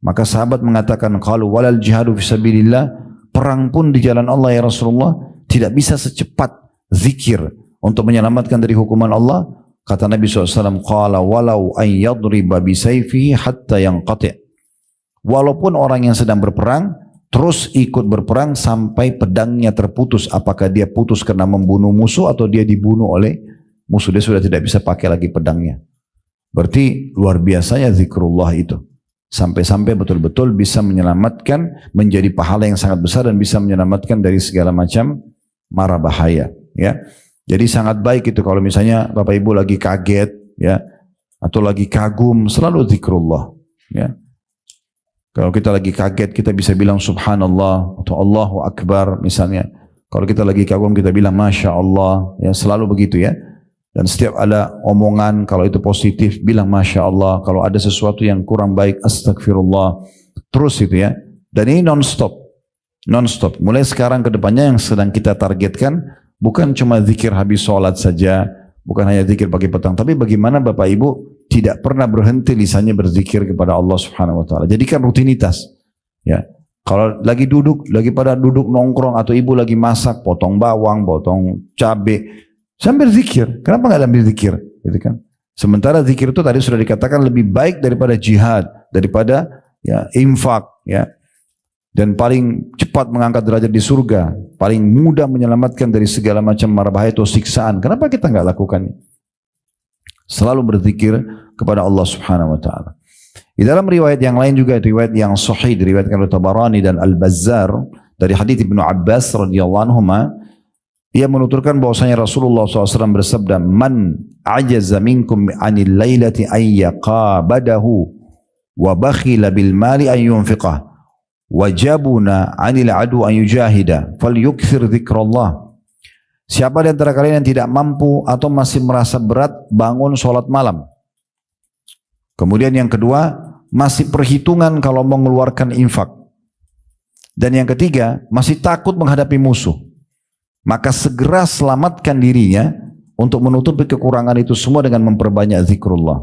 Maka sahabat mengatakan, qalu walal jihadu fisabilillah, perang pun di jalan Allah ya Rasulullah tidak bisa secepat zikir untuk menyelamatkan dari hukuman Allah. Kata Nabi SAW, qala walau an yadriba bisayfihi hatta yanqati'. Walaupun orang yang sedang berperang terus ikut berperang sampai pedangnya terputus, apakah dia putus karena membunuh musuh atau dia dibunuh oleh musuh, dia sudah tidak bisa pakai lagi pedangnya. Berarti luar biasanya zikrullah itu, sampai-sampai betul-betul bisa menyelamatkan, menjadi pahala yang sangat besar dan bisa menyelamatkan dari segala macam mara bahaya ya. Jadi sangat baik itu kalau misalnya Bapak Ibu lagi kaget ya, atau lagi kagum, selalu zikrullah ya. Kalau kita lagi kaget, kita bisa bilang subhanallah atau Allahu Akbar misalnya. Kalau kita lagi kagum, kita bilang Masya Allah, ya selalu begitu ya. Dan setiap ada omongan, kalau itu positif, bilang Masya Allah. Kalau ada sesuatu yang kurang baik, astagfirullah. Terus itu ya. Dan ini non-stop. Non-stop. Mulai sekarang ke depannya yang sedang kita targetkan, bukan cuma zikir habis sholat saja, bukan hanya zikir pagi petang, tapi bagaimana Bapak Ibu tidak pernah berhenti lisannya berzikir kepada Allah Subhanahu wa taala. Jadikan rutinitas. Ya. Kalau lagi pada duduk nongkrong atau ibu lagi masak, potong bawang, potong cabai, sambil zikir. Kenapa enggak ambil zikir? Gitu kan? Sementara zikir itu tadi sudah dikatakan lebih baik daripada jihad, daripada ya infak, ya. Dan paling cepat mengangkat derajat di surga, paling mudah menyelamatkan dari segala macam mara bahaya atau siksaan. Kenapa kita enggak lakukan? Selalu berzikir kepada Allah Subhanahu wa taala. Di dalam riwayat yang lain juga, riwayat yang sahih diriwayatkan oleh Tabarani dan Al-Bazzar dari hadits Ibnu Abbas radhiyallahu anhu, ia menuturkan bahwasanya Rasulullah SAW bersabda, "Man ajaza minkum 'anil lailati ay yaqabadahu wa bakhila bil mali ay yunfiqah wa jabuna 'anil adu an yujahida falyukthir dzikrallah." Siapa di antara kalian yang tidak mampu atau masih merasa berat bangun sholat malam. Kemudian yang kedua, masih perhitungan kalau mengeluarkan infak. Dan yang ketiga, masih takut menghadapi musuh. Maka segera selamatkan dirinya untuk menutupi kekurangan itu semua dengan memperbanyak zikrullah.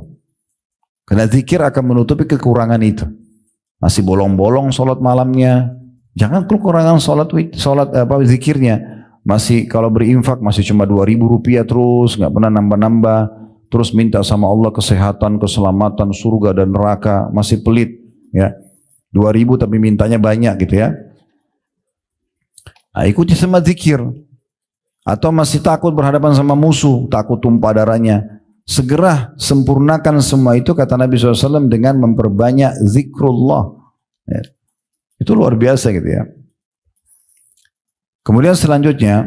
Karena zikir akan menutupi kekurangan itu. Masih bolong-bolong sholat malamnya, jangan kekurangan zikirnya. Masih kalau berinfak masih cuma 2.000 rupiah terus, nggak pernah nambah-nambah. Terus minta sama Allah kesehatan, keselamatan, surga dan neraka, masih pelit. Ya, 2.000 tapi mintanya banyak gitu ya. Nah, ikuti sama zikir. Atau masih takut berhadapan sama musuh, takut tumpah darahnya. Segera sempurnakan semua itu, kata Nabi SAW, dengan memperbanyak zikrullah. Ya. Itu luar biasa gitu ya. Kemudian selanjutnya,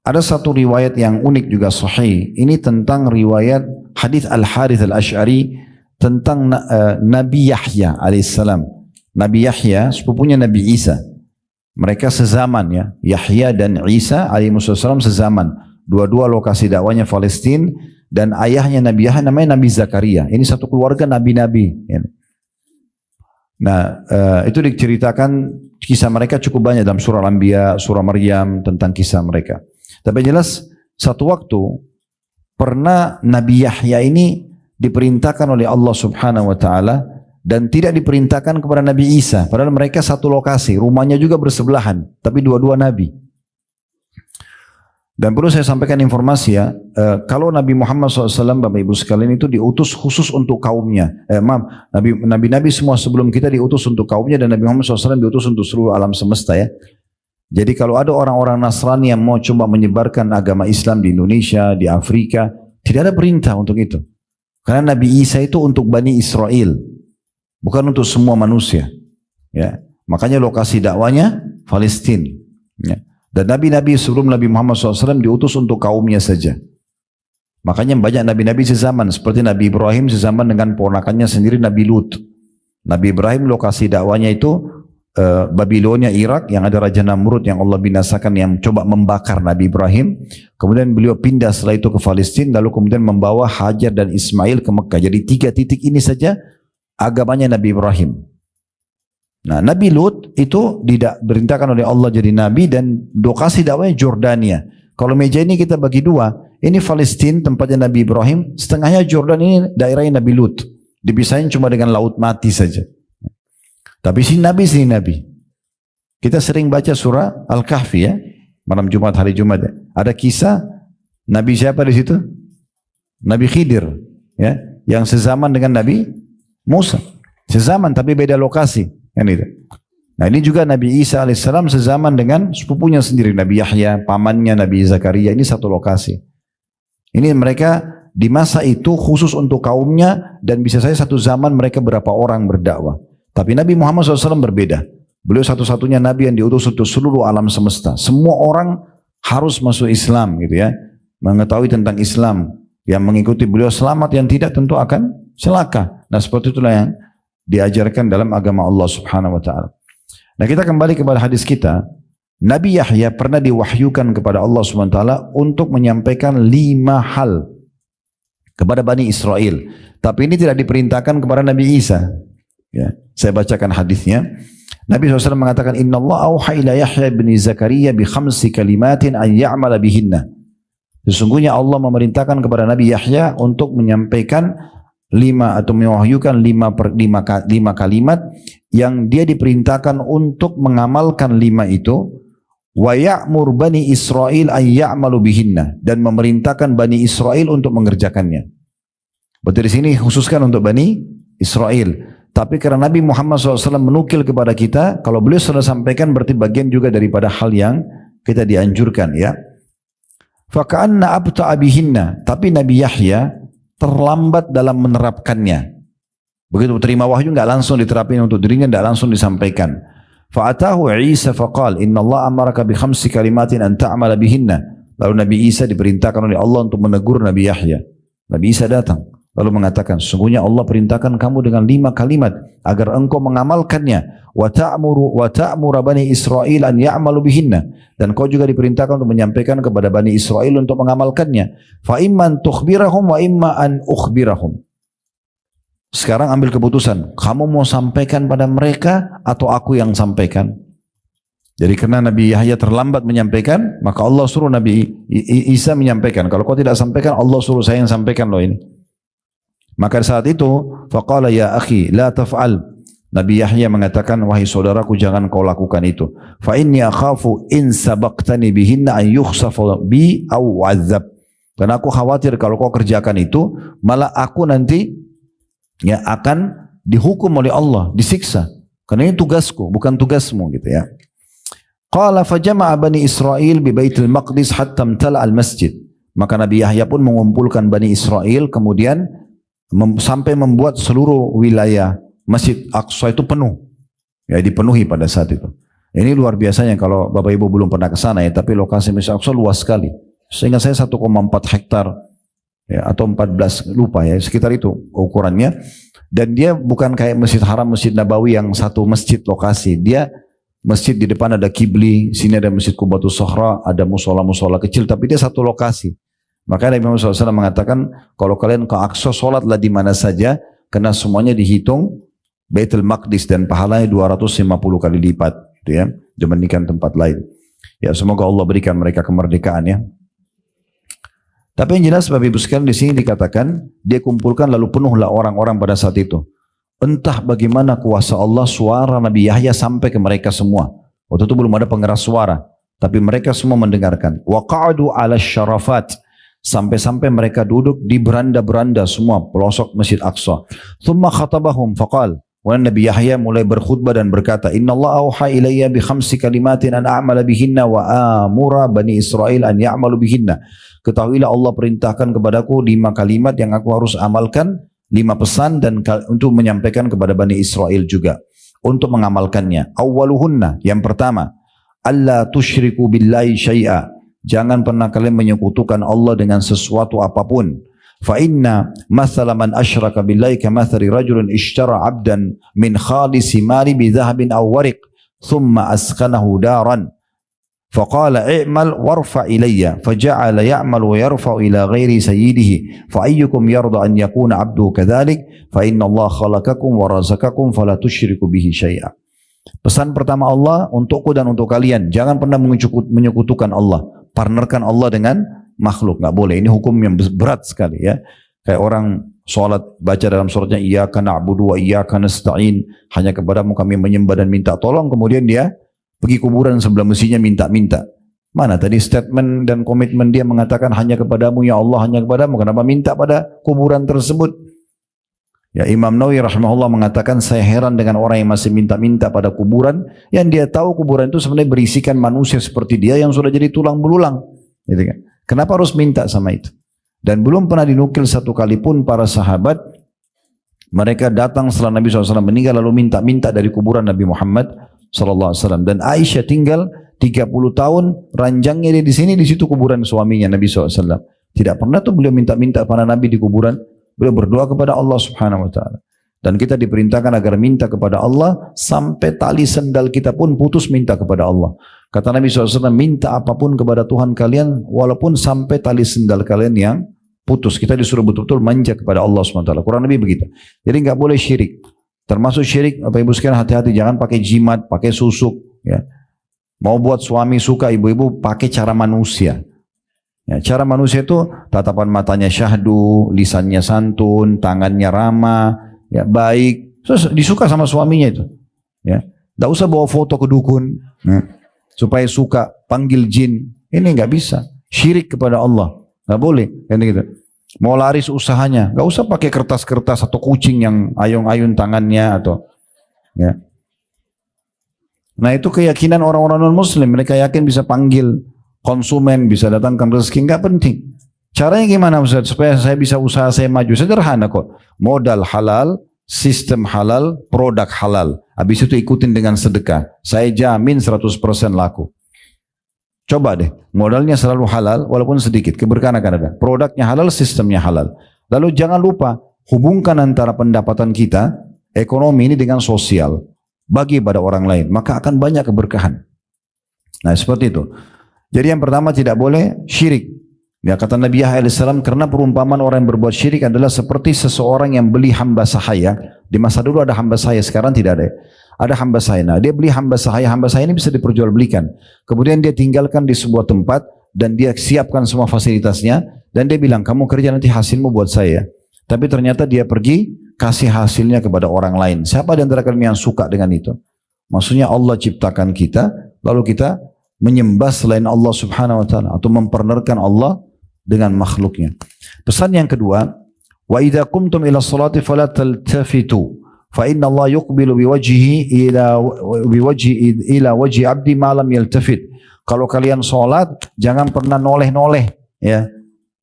ada satu riwayat yang unik juga sahih. Ini tentang riwayat hadis Al-Harith Al-Ash'ari tentang Nabi Yahya alaihissalam. Nabi Yahya sepupunya Nabi Isa. Mereka sezaman ya, Yahya dan Isa alaihissalam sezaman. Dua-dua lokasi dakwanya Palestina, dan ayahnya Nabi Yahya namanya Nabi Zakaria. Ini satu keluarga nabi-nabi. Nah, itu diceritakan kisah mereka cukup banyak dalam surah Al-Anbiya, surah Maryam tentang kisah mereka. Tapi jelas satu waktu pernah Nabi Yahya ini diperintahkan oleh Allah Subhanahu wa taala dan tidak diperintahkan kepada Nabi Isa, padahal mereka satu lokasi, rumahnya juga bersebelahan, tapi dua-dua nabi. Dan perlu saya sampaikan informasi ya, kalau Nabi Muhammad SAW, Bapak Ibu sekalian, itu diutus khusus untuk kaumnya. Nabi-nabi semua sebelum kita diutus untuk kaumnya, dan Nabi Muhammad SAW diutus untuk seluruh alam semesta ya. Jadi kalau ada orang-orang Nasrani yang mau coba menyebarkan agama Islam di Indonesia, di Afrika, tidak ada perintah untuk itu. Karena Nabi Isa itu untuk Bani Israel, bukan untuk semua manusia. Ya, makanya lokasi dakwanya Palestina. Ya. Dan nabi-nabi sebelum Nabi Muhammad SAW diutus untuk kaumnya saja. Makanya banyak nabi-nabi sezaman, seperti Nabi Ibrahim sezaman dengan ponakannya sendiri Nabi Lut. Nabi Ibrahim lokasi dakwanya itu Babilonia, Irak, yang ada Raja Namrud yang Allah binasakan, yang coba membakar Nabi Ibrahim. Kemudian beliau pindah setelah itu ke Palestina, lalu kemudian membawa Hajar dan Ismail ke Mekah. Jadi 3 titik ini saja agamanya Nabi Ibrahim. Nah, Nabi Lut itu diperintahkan oleh Allah jadi nabi, dan lokasi dakwanya Jordania. Kalau meja ini kita bagi dua, ini Palestina tempatnya Nabi Ibrahim, setengahnya Jordan, ini daerahnya Nabi Lut. Dipisahin cuma dengan laut mati saja. Tapi sini Nabi. Kita sering baca surah Al-Kahfi ya, malam Jumat, hari Jumat ya. Ada kisah Nabi siapa di situ? Nabi Khidir ya, yang sezaman dengan Nabi Musa. Sezaman tapi beda lokasi. Kan itu. Nah, ini juga Nabi Isa alaihissalam sezaman dengan sepupunya sendiri, Nabi Yahya, pamannya Nabi Zakaria. Ini satu lokasi. Ini mereka di masa itu khusus untuk kaumnya, dan bisa saja satu zaman mereka berapa orang berdakwah. Tapi Nabi Muhammad SAW berbeda. Beliau satu-satunya Nabi yang diutus untuk seluruh alam semesta. Semua orang harus masuk Islam gitu ya, mengetahui tentang Islam. Yang mengikuti beliau selamat, yang tidak tentu akan celaka. Nah, seperti itulah yang diajarkan dalam agama Allah Subhanahu wa taala. Nah, kita kembali kepada hadis kita. Nabi Yahya pernah diwahyukan kepada Allah Subhanahu wa taala untuk menyampaikan 5 hal kepada Bani Israel. Tapi ini tidak diperintahkan kepada Nabi Isa. Ya, saya bacakan hadisnya. Nabi SAW mengatakan, Inna Allah auha ila Yahya bin Zakaria bi 5 kalimatin an ya'mala bihinna. Sesungguhnya Allah memerintahkan kepada Nabi Yahya untuk menyampaikan 5 atau mewahyukan 5 kalimat yang dia diperintahkan untuk mengamalkan 5 itu. Wa ya'mur Bani Israel an ya'malu bihinna, dan memerintahkan Bani Israel untuk mengerjakannya. Berarti di sini khususkan untuk Bani Israel. Tapi karena Nabi Muhammad SAW menukil kepada kita, kalau beliau sudah sampaikan berarti bagian juga daripada hal yang kita dianjurkan ya. Faka'anna abta'a bihinna, tapi Nabi Yahya terlambat dalam menerapkannya. Begitu terima wahyu nggak langsung diterapin untuk dirinya, nggak langsung disampaikan. Fa'atahu Isa faqal inna Allah amaraka bi khamsi kalimatin an ta'mala bihinna. Lalu Nabi Isa diperintahkan oleh Allah untuk menegur Nabi Yahya. Nabi Isa datang lalu mengatakan, sesungguhnya Allah perintahkan kamu dengan 5 kalimat agar engkau mengamalkannya. Wa ta'muru bani Israil an ya'malu bihinna, dan kau juga diperintahkan untuk menyampaikan kepada Bani Israel untuk mengamalkannya. Fa imman tukhbirahum wa imma an ukhbirahum. Sekarang ambil keputusan, kamu mau sampaikan pada mereka atau aku yang sampaikan? Jadi karena Nabi Yahya terlambat menyampaikan, maka Allah suruh Nabi Isa menyampaikan. Kalau kau tidak sampaikan, Allah suruh saya yang sampaikan loh ini. Maka saat itu, faqala ya akhi la taf'al. Nabi Yahya mengatakan, wahai saudaraku, jangan kau lakukan itu. Fa inni akhafu in sabaqtani bihinna an yukhsafa bi aw azab. Karena aku khawatir kalau kau kerjakan itu, malah aku nanti ya akan dihukum oleh Allah, disiksa. Karena ini tugasku, bukan tugasmu gitu ya. Qala fajama'a bani Israil bi Baitul Maqdis hatta imtala al-masjid. Maka Nabi Yahya pun mengumpulkan Bani Israel, kemudian sampai membuat seluruh wilayah Masjid Aqsa itu penuh. Ya, dipenuhi pada saat itu. Ini luar biasanya kalau Bapak Ibu belum pernah ke sana ya, tapi lokasi Masjid Aqsa luas sekali. Sehingga saya 1,4 hektar ya, atau 14 lupa ya, sekitar itu ukurannya. Dan dia bukan kayak Masjid Haram, Masjid Nabawi yang satu masjid lokasi. Dia masjid di depan ada kibli, sini ada Masjid Qubatus Sohra, ada musola-musola kecil, tapi dia satu lokasi. Maka Nabi Muhammad SAW mengatakan, kalau kalian ke Aqsa, sholatlah di mana saja, karena semuanya dihitung Baitul Maqdis dan pahalanya 250 kali lipat, gitu ya, dibandingkan tempat lain. Ya, semoga Allah berikan mereka kemerdekaan ya. Tapi yang jelas Bapak Ibu sekalian, di sini dikatakan dia kumpulkan lalu penuhlah orang-orang pada saat itu. Entah bagaimana kuasa Allah, suara Nabi Yahya sampai ke mereka semua. Waktu itu belum ada pengeras suara, tapi mereka semua mendengarkan. Wa qa'adu 'ala syarafat, sampai-sampai mereka duduk di beranda-beranda semua pelosok Masjid Aqsa. Thumma khatabahum faqal, Nabi Yahya mulai berkhutbah dan berkata, Inna Allah auha ilayya bi khamsi kalimatin an a'mala bihinna wa amura bani Israel an ya'malu bihinna. Ketahuilah Allah perintahkan kepadaku 5 kalimat yang aku harus amalkan, 5 pesan dan untuk menyampaikan kepada Bani Israel juga untuk mengamalkannya. Awwaluhunna, yang pertama, alla tusyriku billahi syai'a. Jangan pernah kalian menyekutukan Allah dengan sesuatu apapun. Fa inna mathala man asyraka billahi kamathali rajulin ishtara 'abdan min khalisi mali bi dhahabin aw wariq thumma askanahu daran. Faqala i'mal warfa ilayya faja'ala ya'mal wa yarfa'u ila ghairi sayyidihi fa ayyukum yarda an yakuna 'abduhu kadzalik fa inna Allah khalaqakum wa razaqakum fala tusyriku bihi syai'a. Pesan pertama Allah untukku dan untuk kalian, jangan pernah menyekutukan Allah, partnerkan Allah dengan makhluk, enggak boleh. Ini hukum yang berat sekali ya. Kayak orang salat baca dalam suratnya iyyaka na'budu wa iyyaka nasta'in, hanya kepadamu kami menyembah dan minta tolong, kemudian dia pergi kuburan sebelah mestinya minta-minta. Mana tadi statement dan komitmen dia mengatakan hanya kepadamu ya Allah, hanya kepadamu, kenapa minta pada kuburan tersebut? Ya, Imam Nawawi rahimahullah mengatakan, saya heran dengan orang yang masih minta-minta pada kuburan, yang dia tahu kuburan itu sebenarnya berisikan manusia seperti dia yang sudah jadi tulang belulang. Gitu kan? Kenapa harus minta sama itu? Dan belum pernah dinukil satu kali pun para sahabat mereka datang setelah Nabi SAW meninggal lalu minta-minta dari kuburan Nabi Muhammad SAW. Dan Aisyah tinggal 30 tahun, ranjangnya dia di sini, di situ kuburan suaminya Nabi SAW. Tidak pernah tuh beliau minta-minta pada Nabi di kuburan. Beliau berdoa kepada Allah Subhanahu Wa Taala. Dan kita diperintahkan agar minta kepada Allah sampai tali sendal kita pun putus minta kepada Allah. Kata Nabi SAW, minta apapun kepada Tuhan kalian walaupun sampai tali sendal kalian yang putus. Kita disuruh betul-betul manja kepada Allah SWT. Kurang lebih begitu. Jadi nggak boleh syirik. Termasuk syirik, Bapak Ibu sekalian hati-hati, jangan pakai jimat, pakai susuk. Ya. Mau buat suami suka, ibu-ibu pakai cara manusia. Ya, cara manusia itu tatapan matanya syahdu, lisannya santun, tangannya ramah, ya baik. Terus disuka sama suaminya itu. Ya, tidak usah bawa foto ke dukun. Ya. Supaya suka, panggil jin, ini nggak bisa. Syirik kepada Allah, nggak boleh. Kan gitu. Mau laris usahanya, nggak usah pakai kertas-kertas atau kucing yang ayun-ayun tangannya atau, ya. Nah itu keyakinan orang-orang non-Muslim. Mereka yakin bisa panggil konsumen, bisa datangkan rezeki, nggak penting. Caranya gimana Ustaz? Supaya saya bisa usaha saya maju, sederhana kok. Modal halal, sistem halal, produk halal. Habis itu ikutin dengan sedekah. Saya jamin 100% laku. Coba deh, modalnya selalu halal walaupun sedikit, keberkahan akan ada. Produknya halal, sistemnya halal. Lalu jangan lupa, hubungkan antara pendapatan kita, ekonomi ini dengan sosial. Bagi pada orang lain, maka akan banyak keberkahan. Nah seperti itu. Jadi yang pertama tidak boleh syirik. Ya, kata Nabi Yahya alaihissalam, karena perumpamaan orang yang berbuat syirik adalah seperti seseorang yang beli hamba sahaya. Di masa dulu ada hamba sahaya, sekarang tidak ada. Ada hamba sahaya. Nah, dia beli hamba sahaya ini bisa diperjualbelikan. Kemudian dia tinggalkan di sebuah tempat dan dia siapkan semua fasilitasnya dan dia bilang, kamu kerja nanti hasilmu buat saya. Tapi ternyata dia pergi kasih hasilnya kepada orang lain. Siapa di antara kalian yang suka dengan itu? Maksudnya Allah ciptakan kita, lalu kita menyembah selain Allah subhanahu wa ta'ala atau mempartnerkan Allah dengan makhluknya. Pesan yang kedua, wa idza qumtum ila sholati fala taltafitu fa inna Allah yuqbilu biwajhihi ila wajhi 'abdi ma lam yaltafit. Kalau kalian salat jangan pernah noleh-noleh, ya.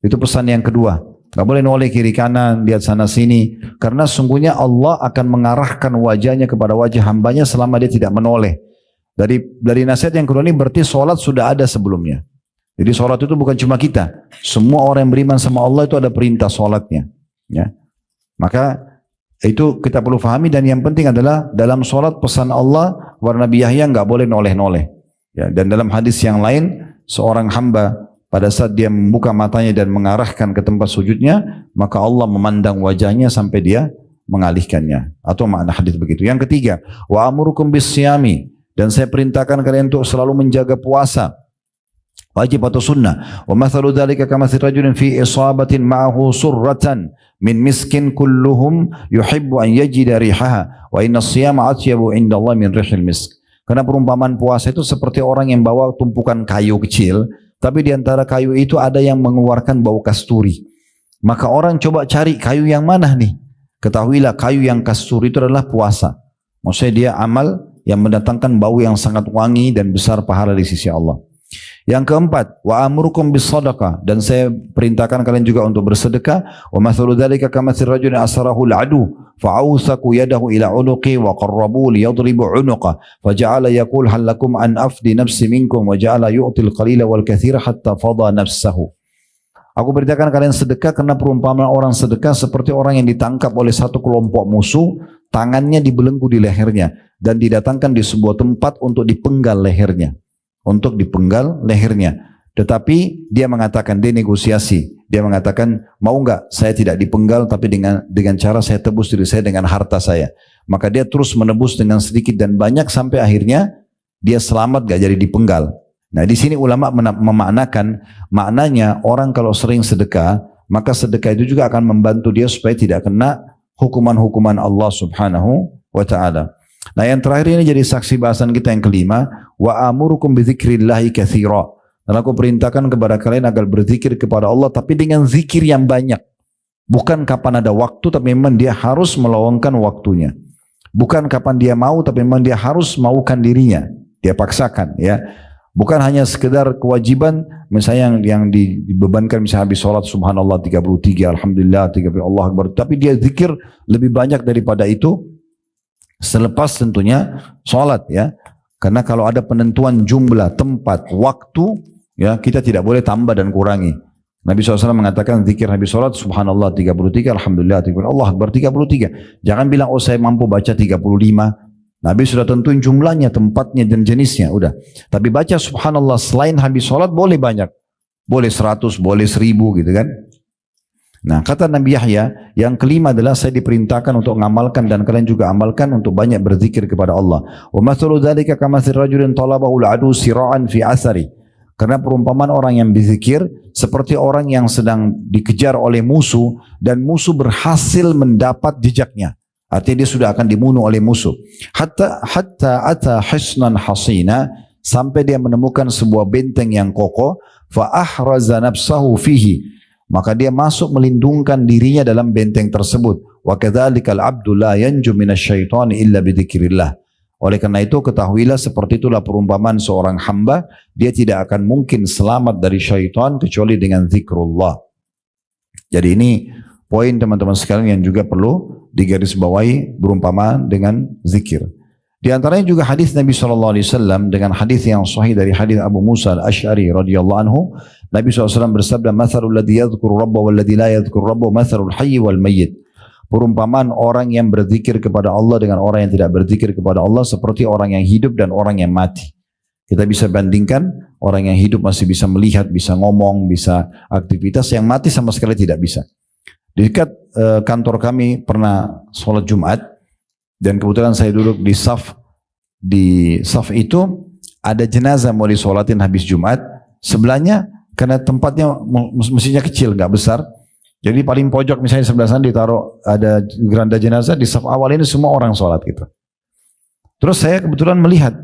Itu pesan yang kedua. Enggak boleh noleh kiri kanan, lihat sana sini, karena sungguhnya Allah akan mengarahkan wajahnya kepada wajah hambanya selama dia tidak menoleh. Dari nasihat yang kedua ini berarti salat sudah ada sebelumnya. Jadi sholat itu bukan cuma kita. Semua orang yang beriman sama Allah itu ada perintah sholatnya. Ya. Maka itu kita perlu fahami, dan yang penting adalah dalam sholat pesan Allah kepada Nabi Yahya nggak boleh noleh-noleh. Ya. Dan dalam hadis yang lain, seorang hamba pada saat dia membuka matanya dan mengarahkan ke tempat sujudnya, maka Allah memandang wajahnya sampai dia mengalihkannya. Atau makna hadis begitu. Yang ketiga, wa amurukum bisyami, dan saya perintahkan kalian untuk selalu menjaga puasa. Wajib atau sunnah. Wa mathalu dzalika kamathali rajulin fi isabatin ma'ahu surratan min miskin kulluhum yuhibbu an yajida rihaha wa inna as-siyama atyabu indallahi min rihil misk. Karena perumpamaan puasa itu seperti orang yang bawa tumpukan kayu kecil, tapi di antara kayu itu ada yang mengeluarkan bau kasturi. Maka orang coba cari kayu yang mana nih? Ketahuilah kayu yang kasturi itu adalah puasa. Maksudnya dia amal yang mendatangkan bau yang sangat wangi dan besar pahala di sisi Allah. Yang keempat, wa amurukum bis sadaqah, dan saya perintahkan kalian juga untuk bersedekah. Wa mathalu dzalika kamathali rajulin asarahu al-adu fa'awsaku yadahu ila unuqi wa qarrabu liyadribu unuqa faja'ala yaqul hal lakum an afdi nafsi minkum wa ja'ala yu'til qalila wal katsira hatta fadha nafsahu. Aku perintahkan kalian sedekah karena perumpamaan orang sedekah seperti orang yang ditangkap oleh satu kelompok musuh, tangannya dibelenggu di lehernya dan didatangkan di sebuah tempat untuk dipenggal lehernya. Tetapi dia mengatakan, dia negosiasi, dia mengatakan, mau enggak saya tidak dipenggal tapi dengan cara saya tebus diri saya dengan harta saya. Maka dia terus menebus dengan sedikit dan banyak sampai akhirnya dia selamat gak jadi dipenggal. Nah di sini ulama memaknakan, maknanya orang kalau sering sedekah, maka sedekah itu juga akan membantu dia supaya tidak kena hukuman-hukuman Allah subhanahu wa ta'ala. Nah yang terakhir ini jadi saksi bahasan kita yang kelima, wa amurukum bizikrillahi katsira. Dan aku perintahkan kepada kalian agar berzikir kepada Allah, tapi dengan zikir yang banyak. Bukan kapan ada waktu, tapi memang dia harus meluangkan waktunya. Bukan kapan dia mau, tapi memang dia harus maukan dirinya. Dia paksakan, ya. Bukan hanya sekedar kewajiban, misalnya yang dibebankan, misalnya habis sholat subhanallah 33, alhamdulillah 33, Allah akbar. Tapi dia zikir lebih banyak daripada itu. Selepas tentunya sholat, ya, karena kalau ada penentuan jumlah, tempat, waktu, ya kita tidak boleh tambah dan kurangi. Nabi SAW mengatakan zikir habis sholat subhanallah 33, alhamdulillah 33, Allah akbar 33. Jangan bilang oh saya mampu baca 35. Nabi sudah tentuin jumlahnya, tempatnya dan jenisnya, udah. Tapi baca subhanallah selain habis sholat boleh banyak, boleh 100, boleh 1000 gitu kan. Nah kata Nabi Yahya, yang kelima adalah saya diperintahkan untuk mengamalkan dan kalian juga amalkan untuk banyak berzikir kepada Allah. Wa mathalu dzalika kamathali rajulin talabahu al-adu sira'an fi athari. Karena perumpamaan orang yang berzikir seperti orang yang sedang dikejar oleh musuh dan musuh berhasil mendapat jejaknya. Artinya dia sudah akan dibunuh oleh musuh. Hatta ata hisnan hasina, sampai dia menemukan sebuah benteng yang kokoh. Fa ahraza nafsahu fihi, maka dia masuk melindungkan dirinya dalam benteng tersebut. Wa kadzalikal abdu la yanju minasyaitani illa bidzikrillah. Oleh karena itu ketahuilah seperti itulah perumpamaan seorang hamba, dia tidak akan mungkin selamat dari syaitan kecuali dengan zikrullah. Jadi ini poin teman-teman sekalian yang juga perlu digarisbawahi berumpamaan dengan zikir. Di antaranya juga hadis Nabi SAW dengan hadis yang sahih dari hadis Abu Musa al-Ash'ari radhiyallahu anhu. Nabi SAW bersabda, "Mathalul ladzi yadhkuru rabbahu wal ladzi la yadhkuru rabbahu mathalul hayy wal mayyit." Perumpamaan orang yang berzikir kepada Allah dengan orang yang tidak berzikir kepada Allah seperti orang yang hidup dan orang yang mati. Kita bisa bandingkan, orang yang hidup masih bisa melihat, bisa ngomong, bisa aktivitas, yang mati sama sekali tidak bisa. Di dekat kantor kami pernah sholat Jumat, dan kebetulan saya duduk di saf itu ada jenazah mau disolatin habis Jumat. Sebelahnya karena tempatnya mestinya kecil, nggak besar, jadi paling pojok misalnya sebelah sana ditaruh ada geranda jenazah, di saf awal ini semua orang sholat gitu. Terus saya kebetulan melihat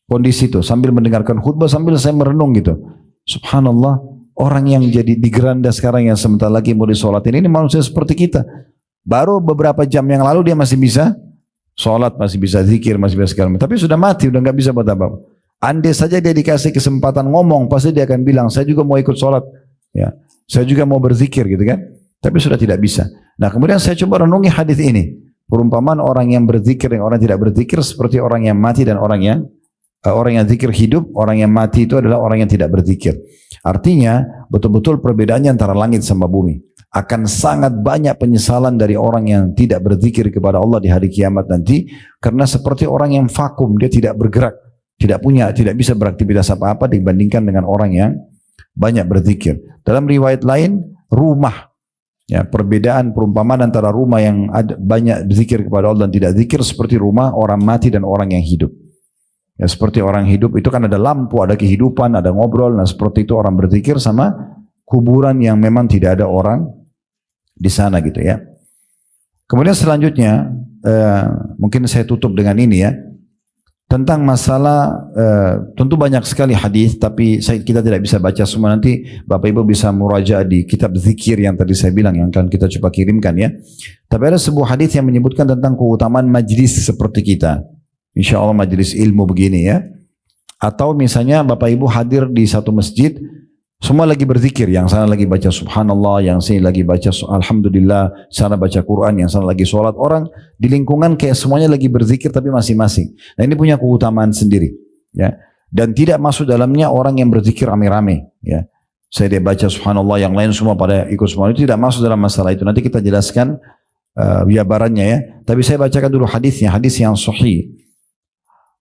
kondisi itu sambil mendengarkan khutbah, sambil saya merenung gitu. Subhanallah, orang yang jadi di geranda sekarang yang sebentar lagi mau disolatin ini manusia seperti kita. Baru beberapa jam yang lalu dia masih bisa sholat, masih bisa zikir, masih bisa segala macam. Tapi sudah mati, udah nggak bisa buat apa. Andai saja dia dikasih kesempatan ngomong, pasti dia akan bilang, saya juga mau ikut sholat, ya, saya juga mau berzikir gitu kan. Tapi sudah tidak bisa. Nah kemudian saya coba renungi hadis ini. Perumpamaan orang yang berzikir dan orang yang tidak berzikir seperti orang yang mati dan orang yang zikir hidup. Orang yang mati itu adalah orang yang tidak berzikir. Artinya betul-betul perbedaannya antara langit sama bumi. Akan sangat banyak penyesalan dari orang yang tidak berzikir kepada Allah di hari kiamat nanti, karena seperti orang yang vakum, dia tidak bergerak, tidak bisa beraktivitas apa-apa dibandingkan dengan orang yang banyak berzikir. Dalam riwayat lain, rumah, ya, perbedaan perumpamaan antara rumah yang banyak berzikir kepada Allah dan tidak zikir seperti rumah orang mati dan orang yang hidup. Ya, seperti orang hidup itu kan ada lampu, ada kehidupan, ada ngobrol. Nah seperti itu orang berzikir sama kuburan yang memang tidak ada orang di sana gitu ya. Kemudian selanjutnya mungkin saya tutup dengan ini ya, tentang masalah tentu banyak sekali hadis, tapi kita tidak bisa baca semua. Nanti Bapak Ibu bisa murajaah di kitab zikir yang tadi saya bilang, yang akan kita coba kirimkan ya. Tapi ada sebuah hadis yang menyebutkan tentang keutamaan majlis seperti kita, insya Allah majlis ilmu begini ya. Atau misalnya Bapak Ibu hadir di satu masjid, semua lagi berzikir, yang sana lagi baca subhanallah, yang sini lagi baca alhamdulillah, sana baca Quran, yang sana lagi sholat. Orang di lingkungan kayak semuanya lagi berzikir tapi masing-masing. Nah ini punya keutamaan sendiri ya. Dan tidak masuk dalamnya orang yang berzikir rame-rame ya. Saya dia baca subhanallah, yang lain semua pada ikut semua, itu tidak masuk dalam masalah itu. Nanti kita jelaskan jabarannya ya. Tapi saya bacakan dulu hadisnya, hadis yang sahih.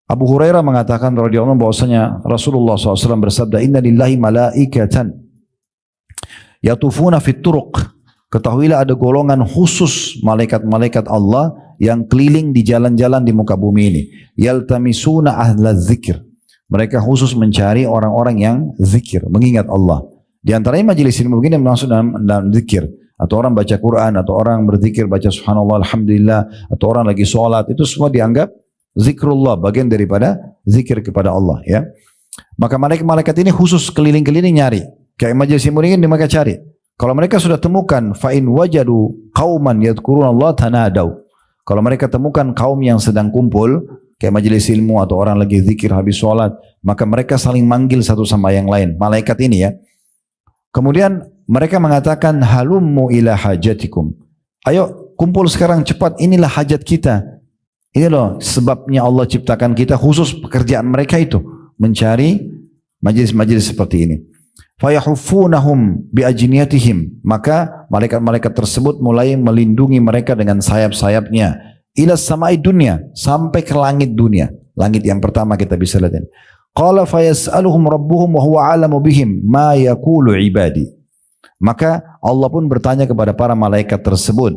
Abu Hurairah mengatakan radhiyallahu anhu bahwasanya Rasulullah SAW bersabda, "Inna lillahi malaikatan yatufuna fit turuq." Ketahuilah ada golongan khusus malaikat-malaikat Allah yang keliling di jalan-jalan di muka bumi ini. Yaltamisuna ahlaz zikr. Mereka khusus mencari orang-orang yang zikir, mengingat Allah. Di antaranya majelis ilmu begini masuk dalam zikir. Atau orang baca Quran, atau orang berzikir, baca subhanallah, alhamdulillah, atau orang lagi sholat, itu semua dianggap zikrullah, bagian daripada zikir kepada Allah ya. Maka malaikat ini khusus keliling-keliling nyari. Kayak majelis ilmu ini mereka cari. Kalau mereka sudah temukan, fa in wajadu qauman yadhkurunallaha tanadau. Kalau mereka temukan kaum yang sedang kumpul, kayak majelis ilmu atau orang lagi zikir habis sholat, maka mereka saling manggil satu sama yang lain. Malaikat ini ya. Kemudian mereka mengatakan, halummu ila hajatikum. Ayo kumpul sekarang cepat, inilah hajat kita. Ini loh sebabnya Allah ciptakan kita, khusus pekerjaan mereka itu mencari majelis-majelis seperti ini. Fayahuffunahum biajniyatihim, maka malaikat-malaikat tersebut mulai melindungi mereka dengan sayap-sayapnya ila samai dunia, sampai ke langit dunia. Langit yang pertama kita bisa lihat ini. Qala fayas'aluhum rabbuhum wa huwa a'lamu bihim ma yaqulu ibadi. Maka Allah pun bertanya kepada para malaikat tersebut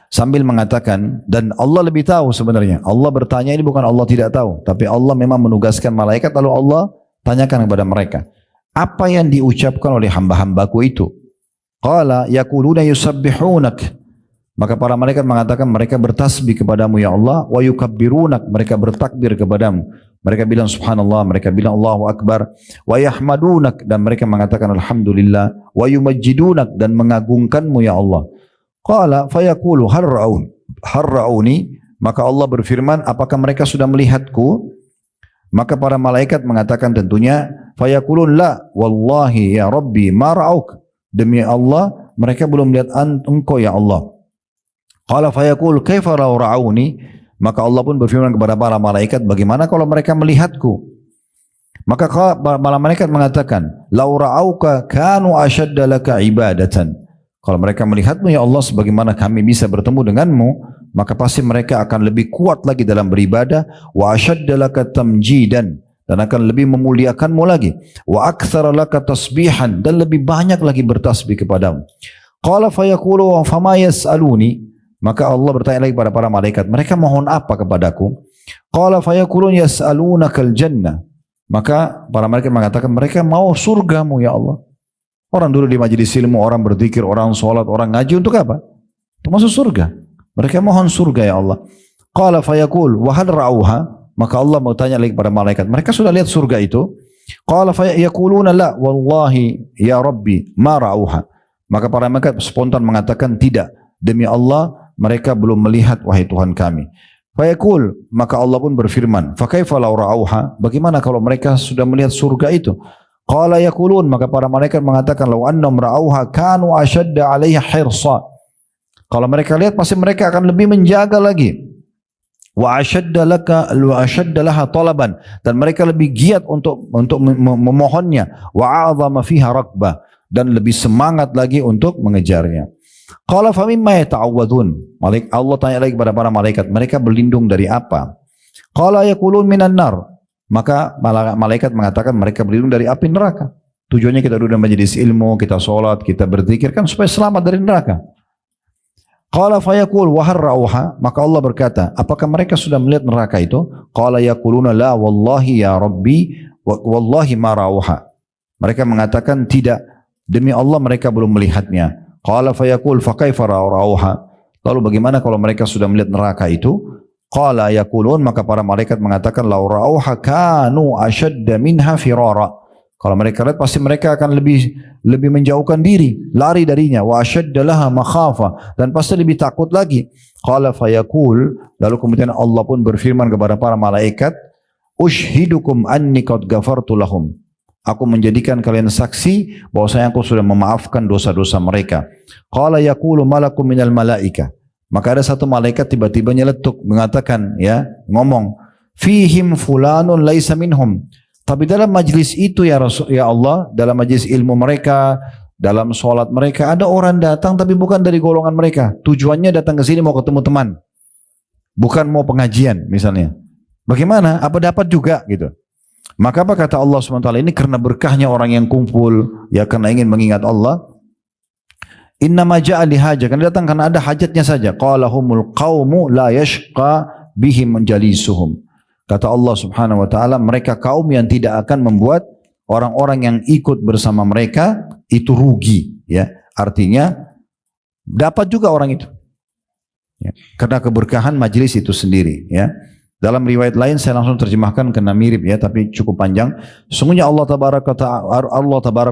sambil mengatakan, dan Allah lebih tahu sebenarnya. Allah bertanya ini bukan Allah tidak tahu, tapi Allah memang menugaskan malaikat, lalu Allah tanyakan kepada mereka, apa yang diucapkan oleh hamba-hambaku itu? Qala yaquluna yusabbihunak. Maka para malaikat mengatakan mereka bertasbih kepadamu ya Allah, wa yukabbirunak, mereka bertakbir kepadamu. Mereka bilang subhanallah, mereka bilang Allahu akbar, wa yahmadunak, dan mereka mengatakan alhamdulillah, wa yumajjidunak, dan mengagungkanmu ya Allah. Qala fayaqulu harrauni, maka Allah berfirman, apakah mereka sudah melihatku? Maka para malaikat mengatakan tentunya, fayaqulun la wallahi ya rabbi ma ra'auk, demi Allah mereka belum melihat engkau ya Allah. Qala fayaqul kaifa law ra'auni, maka Allah pun berfirman kepada para malaikat, bagaimana kalau mereka melihatku? Maka para malaikat mengatakan, law ra'auka kanu ashadda laka ibadatan. Kalau mereka melihatmu ya Allah sebagaimana kami bisa bertemu denganmu, maka pasti mereka akan lebih kuat lagi dalam beribadah, wa ashadda laka tamjidan, dan akan lebih memuliakanmu lagi, wa aktsara laka tasbihan, dan lebih banyak lagi bertasbih kepadamu. Qala fayaqulu wa fama yas'aluni, maka Allah bertanya lagi kepada para malaikat, mereka mohon apa kepadaku? Qala fayaqulun yas'alunakal jannah, maka para malaikat mengatakan mereka mau surgamu ya Allah. Orang dulu di majelis ilmu, orang berzikir, orang sholat, orang ngaji untuk apa? Untuk masuk surga. Mereka mohon surga ya Allah. Qala fayaqul wa hal ra'uha, maka Allah mau tanya lagi kepada malaikat, mereka sudah lihat surga itu? Qala fayaquluna la wallahi ya Rabbi ma ra'uha, maka para malaikat spontan mengatakan tidak, demi Allah mereka belum melihat wahai Tuhan kami. Fayaqul, maka Allah pun berfirman, fa kaifa law ra'uha, bagaimana kalau mereka sudah melihat surga itu? Qala yaqulun, maka para malaikat mengatakan, law annahum ra'auha kanu ashadda 'alaiha hirsa, kalau mereka lihat pasti mereka akan lebih menjaga lagi. Wa ashadda laha talaban, dan mereka lebih giat untuk memohonnya. Wa a'zama fiha rakbah, dan lebih semangat lagi untuk mengejarnya. Qala fa mimma yata'awwadun, Allah tanya lagi kepada para malaikat, mereka berlindung dari apa? Qala yaqulun minan nar, maka malaikat mengatakan mereka berlindung dari api neraka. Tujuannya kita duduk dalam majelis ilmu, kita sholat, kita berzikir kan supaya selamat dari neraka. Qala fayaqul wa hal ra'uha, maka Allah berkata, apakah mereka sudah melihat neraka itu? Qala yaquluna la wallahi ya Rabbi wallahi ma ra'uha, mereka mengatakan tidak, demi Allah mereka belum melihatnya. Qala fayaqul fa kaifa ra'uha, lalu bagaimana kalau mereka sudah melihat neraka itu? Qala yaqulun, maka para malaikat mengatakan law ra'uha kanu ashadda minha firara, kalau mereka lihat pasti mereka akan lebih menjauhkan diri, lari darinya. Wa ashadda laha makhafa, dan pasti lebih takut lagi. Qala fayaqul, lalu kemudian Allah pun berfirman kepada para malaikat, ushhidukum anni qad ghafartu lahum, aku menjadikan kalian saksi bahwasanya aku sudah memaafkan dosa-dosa mereka. Qala yaqulu malakum minal malaika, maka ada satu malaikat tiba-tiba nyeletuk mengatakan, ya, ngomong, fihim fulanun laisa minhum, tapi dalam majlis itu ya Rasul, ya Allah, dalam majlis ilmu mereka, dalam sholat mereka, ada orang datang tapi bukan dari golongan mereka. Tujuannya datang ke sini mau ketemu teman, bukan mau pengajian misalnya. Bagaimana? Apa dapat juga gitu? Maka apa kata Allah SWT, ini karena berkahnya orang yang kumpul, ya karena ingin mengingat Allah. Innama ja'a lihaja, karena datang karena ada hajatnya saja. Qalahumul qawmu la yashqa bihim menjalisuhum. Kata Allah Subhanahu wa taala, mereka kaum yang tidak akan membuat orang-orang yang ikut bersama mereka itu rugi, ya. Artinya dapat juga orang itu. Ya. Karena keberkahan majelis itu sendiri, ya. Dalam riwayat lain saya langsung terjemahkan karena mirip ya, tapi cukup panjang. Sesungguhnya Allah Tabaraka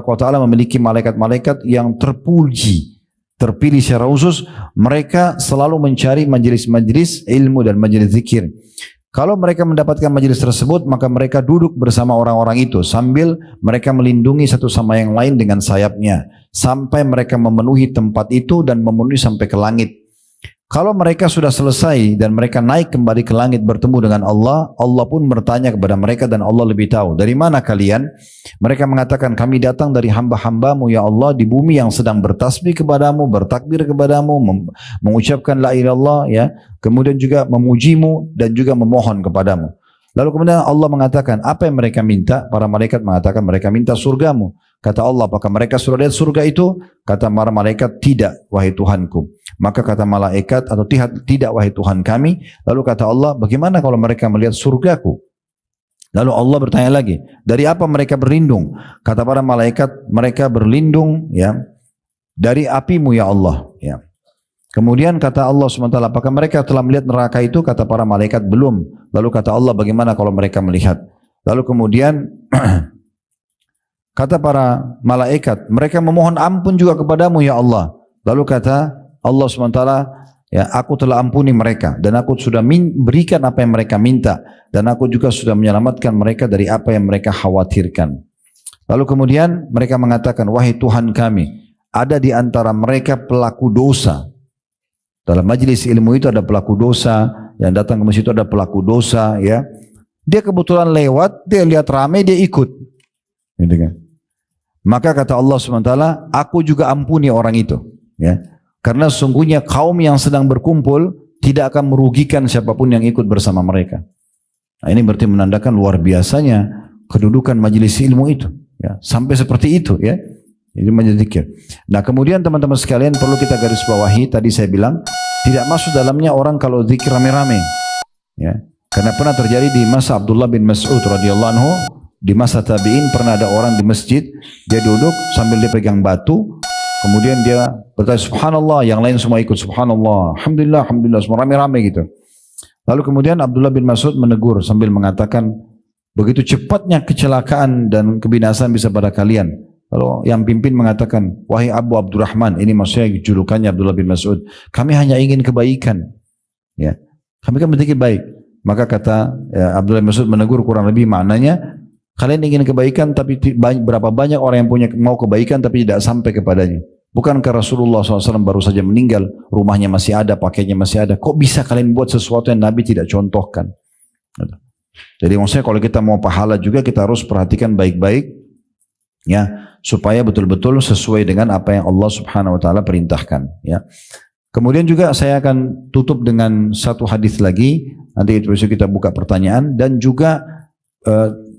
wa taala memiliki malaikat-malaikat yang terpuji, terpilih secara khusus. Mereka selalu mencari majelis-majelis ilmu dan majelis zikir. Kalau mereka mendapatkan majelis tersebut, maka mereka duduk bersama orang-orang itu sambil mereka melindungi satu sama yang lain dengan sayapnya sampai mereka memenuhi tempat itu dan memenuhi sampai ke langit. Kalau mereka sudah selesai dan mereka naik kembali ke langit bertemu dengan Allah, Allah pun bertanya kepada mereka dan Allah lebih tahu. Dari mana kalian? Mereka mengatakan, kami datang dari hamba-hambamu ya Allah di bumi yang sedang bertasbih kepadamu, bertakbir kepadamu, mengucapkan la ilaha illallah, ya. Kemudian juga memujimu dan juga memohon kepadamu. Lalu kemudian Allah mengatakan, apa yang mereka minta? Para malaikat mengatakan, mereka minta surgamu. Kata Allah, apakah mereka sudah lihat surga itu? Kata para malaikat, tidak wahai Tuhanku. Maka kata malaikat, atau tidak wahai Tuhan kami. Lalu kata Allah, bagaimana kalau mereka melihat surgaku? Lalu Allah bertanya lagi, dari apa mereka berlindung? Kata para malaikat, mereka berlindung, ya, dari apimu ya Allah, ya. Kemudian kata Allah SWT, apakah mereka telah melihat neraka itu? Kata para malaikat, belum. Lalu kata Allah, bagaimana kalau mereka melihat? Lalu kemudian kata para malaikat, mereka memohon ampun juga kepadamu ya Allah. Lalu kata Allah SWT, ya, aku telah ampuni mereka dan aku sudah berikan apa yang mereka minta dan aku juga sudah menyelamatkan mereka dari apa yang mereka khawatirkan. Lalu kemudian mereka mengatakan, wahai Tuhan kami, ada di antara mereka pelaku dosa. Dalam majelis ilmu itu ada pelaku dosa, yang datang ke masjid itu ada pelaku dosa, ya. Dia kebetulan lewat, dia lihat ramai, dia ikut. Gitu kan. Maka kata Allah SWT, aku juga ampuni orang itu. Ya. Karena sungguhnya kaum yang sedang berkumpul tidak akan merugikan siapapun yang ikut bersama mereka. Nah, ini berarti menandakan luar biasanya kedudukan majelis ilmu itu. Ya. Sampai seperti itu, ya. Ini majelis zikir. Nah, kemudian teman-teman sekalian perlu kita garis bawahi, tadi saya bilang tidak masuk dalamnya orang kalau zikir rame-rame. Ya. Karena pernah terjadi di masa Abdullah bin Mas'ud radhiyallahu anhu, di masa tabi'in pernah ada orang di masjid, dia duduk sambil dia pegang batu, kemudian dia berkata subhanallah, yang lain semua ikut subhanallah, alhamdulillah, alhamdulillah, semua rame-rame gitu. Lalu kemudian Abdullah bin Mas'ud menegur sambil mengatakan, begitu cepatnya kecelakaan dan kebinasaan bisa pada kalian. Lalu yang pimpin mengatakan, wahai Abu Abdurrahman, ini maksudnya julukannya Abdullah bin Mas'ud, kami hanya ingin kebaikan. Ya, kami kan berpikir baik. Maka kata Abdullah bin Mas'ud menegur kurang lebih maknanya, kalian ingin kebaikan tapi berapa banyak orang yang punya mau kebaikan tapi tidak sampai kepadanya. Bukankah Rasulullah SAW baru saja meninggal, rumahnya masih ada, pakainya masih ada. Kok bisa kalian buat sesuatu yang Nabi tidak contohkan? Jadi maksudnya kalau kita mau pahala juga kita harus perhatikan baik-baik, ya, supaya betul-betul sesuai dengan apa yang Allah Subhanahu Wa Taala perintahkan. Ya. Kemudian juga saya akan tutup dengan satu hadis lagi. Nanti besok kita buka pertanyaan dan juga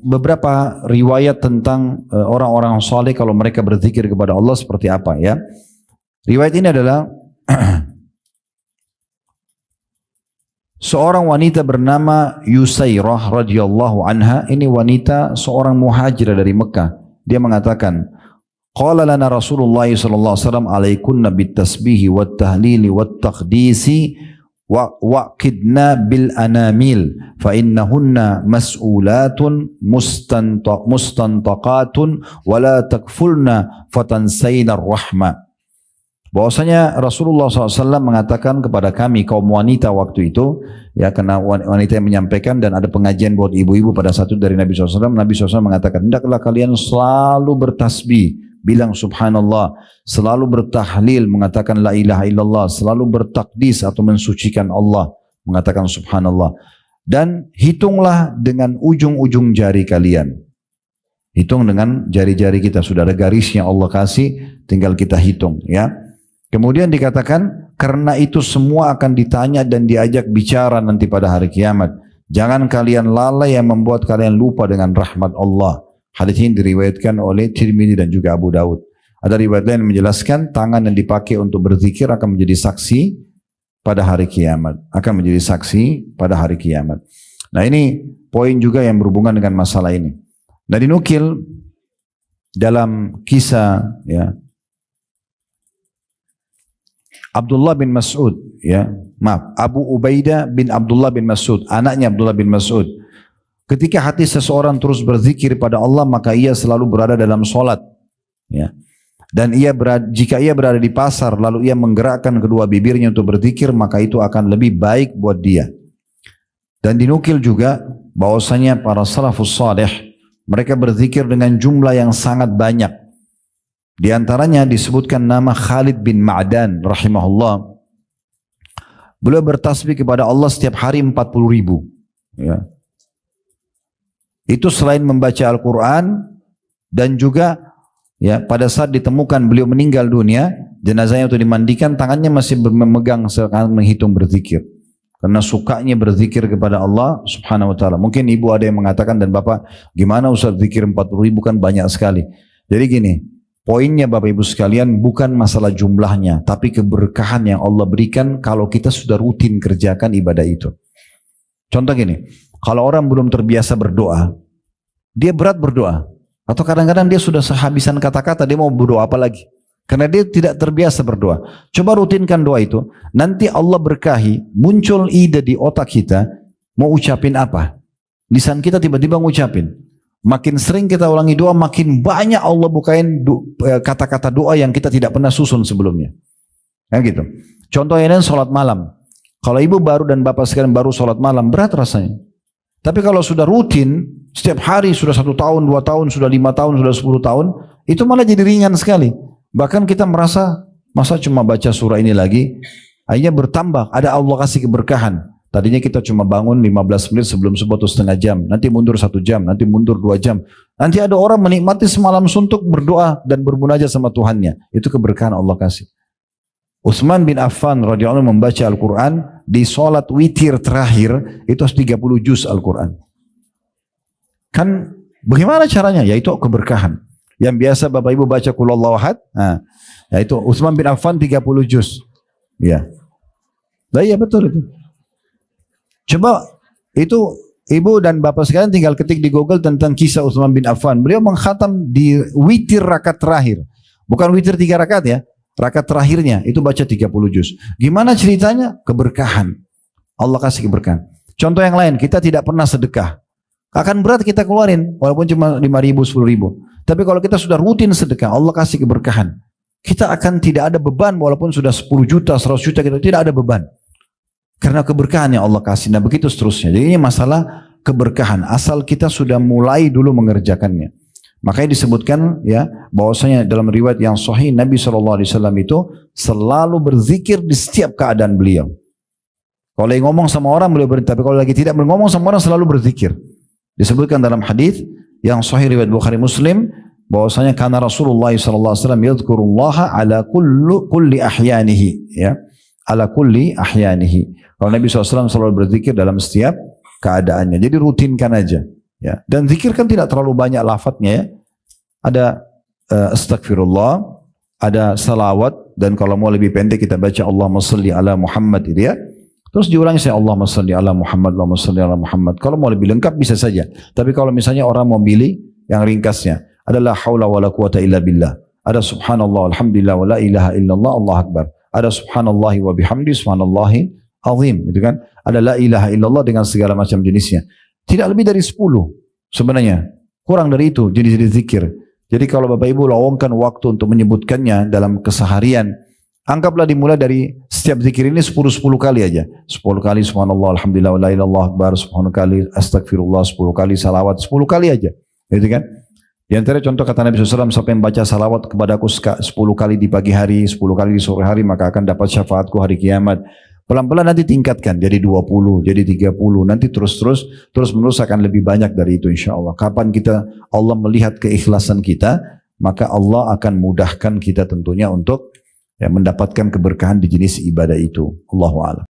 beberapa riwayat tentang orang-orang saleh kalau mereka berzikir kepada Allah seperti apa, ya. Riwayat ini adalah seorang wanita bernama Yusairah radhiyallahu anha. Ini wanita seorang muhajirah dari Mekah. Dia mengatakan, qala lana Rasulullah sallallahu alaihi wasallam alaikunna bitasbihi wat tahlili wat taqdisi waqidna bil anamil fa innahunna mas'ulatun mustantaqatun wa la takfulna fatansayna ar-rahma. Bahwasanya Rasulullah SAW mengatakan kepada kami kaum wanita waktu itu, ya, karena wanita yang menyampaikan dan ada pengajian buat ibu-ibu pada satu dari Nabi SAW. Nabi SAW mengatakan, hendaklah kalian selalu bertasbih, bilang subhanallah, selalu bertahlil, mengatakan la ilaha illallah, selalu bertakdis atau mensucikan Allah, mengatakan subhanallah, dan hitunglah dengan ujung-ujung jari kalian. Hitung dengan jari-jari kita, sudah ada garisnya Allah kasih, tinggal kita hitung, ya. Kemudian dikatakan, karena itu semua akan ditanya dan diajak bicara nanti pada hari kiamat. Jangan kalian lalai yang membuat kalian lupa dengan rahmat Allah. Hadis ini diriwayatkan oleh Tirmidzi dan juga Abu Daud. Ada riwayat lain yang menjelaskan tangan yang dipakai untuk berzikir akan menjadi saksi pada hari kiamat. Akan menjadi saksi pada hari kiamat. Nah, ini poin juga yang berhubungan dengan masalah ini. Nah, dinukil dalam kisah, ya, Abdullah bin Mas'ud, ya, maaf, Abu Ubaidah bin Abdullah bin Mas'ud, anaknya Abdullah bin Mas'ud. Ketika hati seseorang terus berzikir pada Allah, maka ia selalu berada dalam solat, ya. Dan jika ia berada di pasar, lalu ia menggerakkan kedua bibirnya untuk berzikir, maka itu akan lebih baik buat dia. Dan dinukil juga bahwasanya para salafus saleh, mereka berzikir dengan jumlah yang sangat banyak. Di antaranya disebutkan nama Khalid bin Ma'dan rahimahullah. Beliau bertasbih kepada Allah setiap hari 40.000. Ya. Itu selain membaca Al-Quran dan juga, ya, pada saat ditemukan beliau meninggal dunia, jenazahnya itu dimandikan, tangannya masih memegang sekarang menghitung berzikir. Karena sukanya berzikir kepada Allah Subhanahu Wa Taala. Mungkin ibu ada yang mengatakan dan bapak, gimana Ustaz zikir 40.000 kan banyak sekali. Jadi gini. Poinnya Bapak Ibu sekalian bukan masalah jumlahnya, tapi keberkahan yang Allah berikan kalau kita sudah rutin kerjakan ibadah itu. Contoh gini, kalau orang belum terbiasa berdoa, dia berat berdoa. Atau kadang-kadang dia sudah sehabisan kata-kata, dia mau berdoa apa lagi? Karena dia tidak terbiasa berdoa. Coba rutinkan doa itu, nanti Allah berkahi, muncul ide di otak kita, mau ucapin apa? Lisan kita tiba-tiba ngucapin. Makin sering kita ulangi doa, makin banyak Allah bukain kata-kata doa yang kita tidak pernah susun sebelumnya. Kan gitu. Contohnya ini sholat malam. Kalau ibu baru dan bapak sekalian baru sholat malam, berat rasanya. Tapi kalau sudah rutin, setiap hari sudah 1 tahun, 2 tahun, sudah 5 tahun, sudah 10 tahun, itu malah jadi ringan sekali. Bahkan kita merasa, masa cuma baca surah ini lagi, akhirnya bertambah, ada Allah kasih keberkahan. Tadinya kita cuma bangun 15 menit sebelum subuh atau setengah jam, nanti mundur 1 jam, nanti mundur 2 jam. Nanti ada orang menikmati semalam suntuk berdoa dan bermunajat sama Tuhannya. Itu keberkahan Allah kasih. Utsman bin Affan radhiyallahu anhu membaca Al-Quran di sholat witir terakhir itu 30 juz Al-Quran. Kan bagaimana caranya? Yaitu keberkahan. Yang biasa Bapak Ibu baca Qul Huwallahu Ahad, yaitu Utsman bin Affan 30 juz. Ya. Iya betul itu. Coba itu Ibu dan Bapak sekalian tinggal ketik di Google tentang kisah Utsman bin Affan. Beliau mengkhatam di witir rakaat terakhir. Bukan witir 3 rakaat ya. Rakaat terakhirnya itu baca 30 juz. Gimana ceritanya? Keberkahan. Allah kasih keberkahan. Contoh yang lain, kita tidak pernah sedekah. Akan berat kita keluarin, walaupun cuma 5.000, 10.000. Tapi kalau kita sudah rutin sedekah, Allah kasih keberkahan. Kita akan tidak ada beban, walaupun sudah 10 juta, 100 juta, kita tidak ada beban. Karena keberkahan yang Allah kasih. Nah begitu seterusnya. Jadi ini masalah keberkahan. Asal kita sudah mulai dulu mengerjakannya. Makanya disebutkan ya bahwasanya dalam riwayat yang sahih Nabi SAW itu selalu berzikir di setiap keadaan beliau. Kalau lagi ngomong sama orang beliau berhenti, tapi kalau lagi tidak ngomong sama orang selalu berzikir. Disebutkan dalam hadis yang sahih riwayat Bukhari Muslim bahwasanya karena Rasulullah SAW yadhkurullaha ala kulli ahyanihi, ya, ala kulli ahyanihi. Kalau Nabi SAW selalu berzikir dalam setiap keadaannya. Jadi rutinkan aja. Ya, dan zikir kan tidak terlalu banyak lafadznya ya. Ada astagfirullah, ada salawat, dan kalau mau lebih pendek kita baca Allahumma salli ala Muhammad itu ya. Terus diulangi saya Allahumma salli ala Muhammad, Allahumma salli ala Muhammad. Kalau mau lebih lengkap bisa saja. Tapi kalau misalnya orang mau pilih yang ringkasnya, adalah haula wala quwata illa billah. Ada subhanallah, alhamdulillah, wa la ilaha illallah, Allah akbar. Ada subhanallahi wa bihamdi, subhanallahi azim. Itu kan? Ada la ilaha illallah dengan segala macam jenisnya. Tidak lebih dari 10 sebenarnya. Kurang dari itu jenis-jenis zikir. Jadi kalau Bapak Ibu lowongkan waktu untuk menyebutkannya dalam keseharian, anggaplah dimulai dari setiap zikir ini 10 kali aja. 10 kali subhanallah, alhamdulillah, la ilaha illallah, akbar, 10 kali astagfirullah, 10 kali salawat, 10 kali aja. Gitu kan? Di antara contoh kata Nabi SAW, siapa yang baca salawat kepadaku 10 kali di pagi hari, 10 kali di sore hari, maka akan dapat syafaatku hari kiamat. Pelan-pelan nanti tingkatkan jadi 20, jadi 30, nanti terus menerus akan lebih banyak dari itu insya Allah. Kapan kita Allah melihat keikhlasan kita, maka Allah akan mudahkan kita tentunya untuk ya, mendapatkan keberkahan di jenis ibadah itu. Allahu a'lam.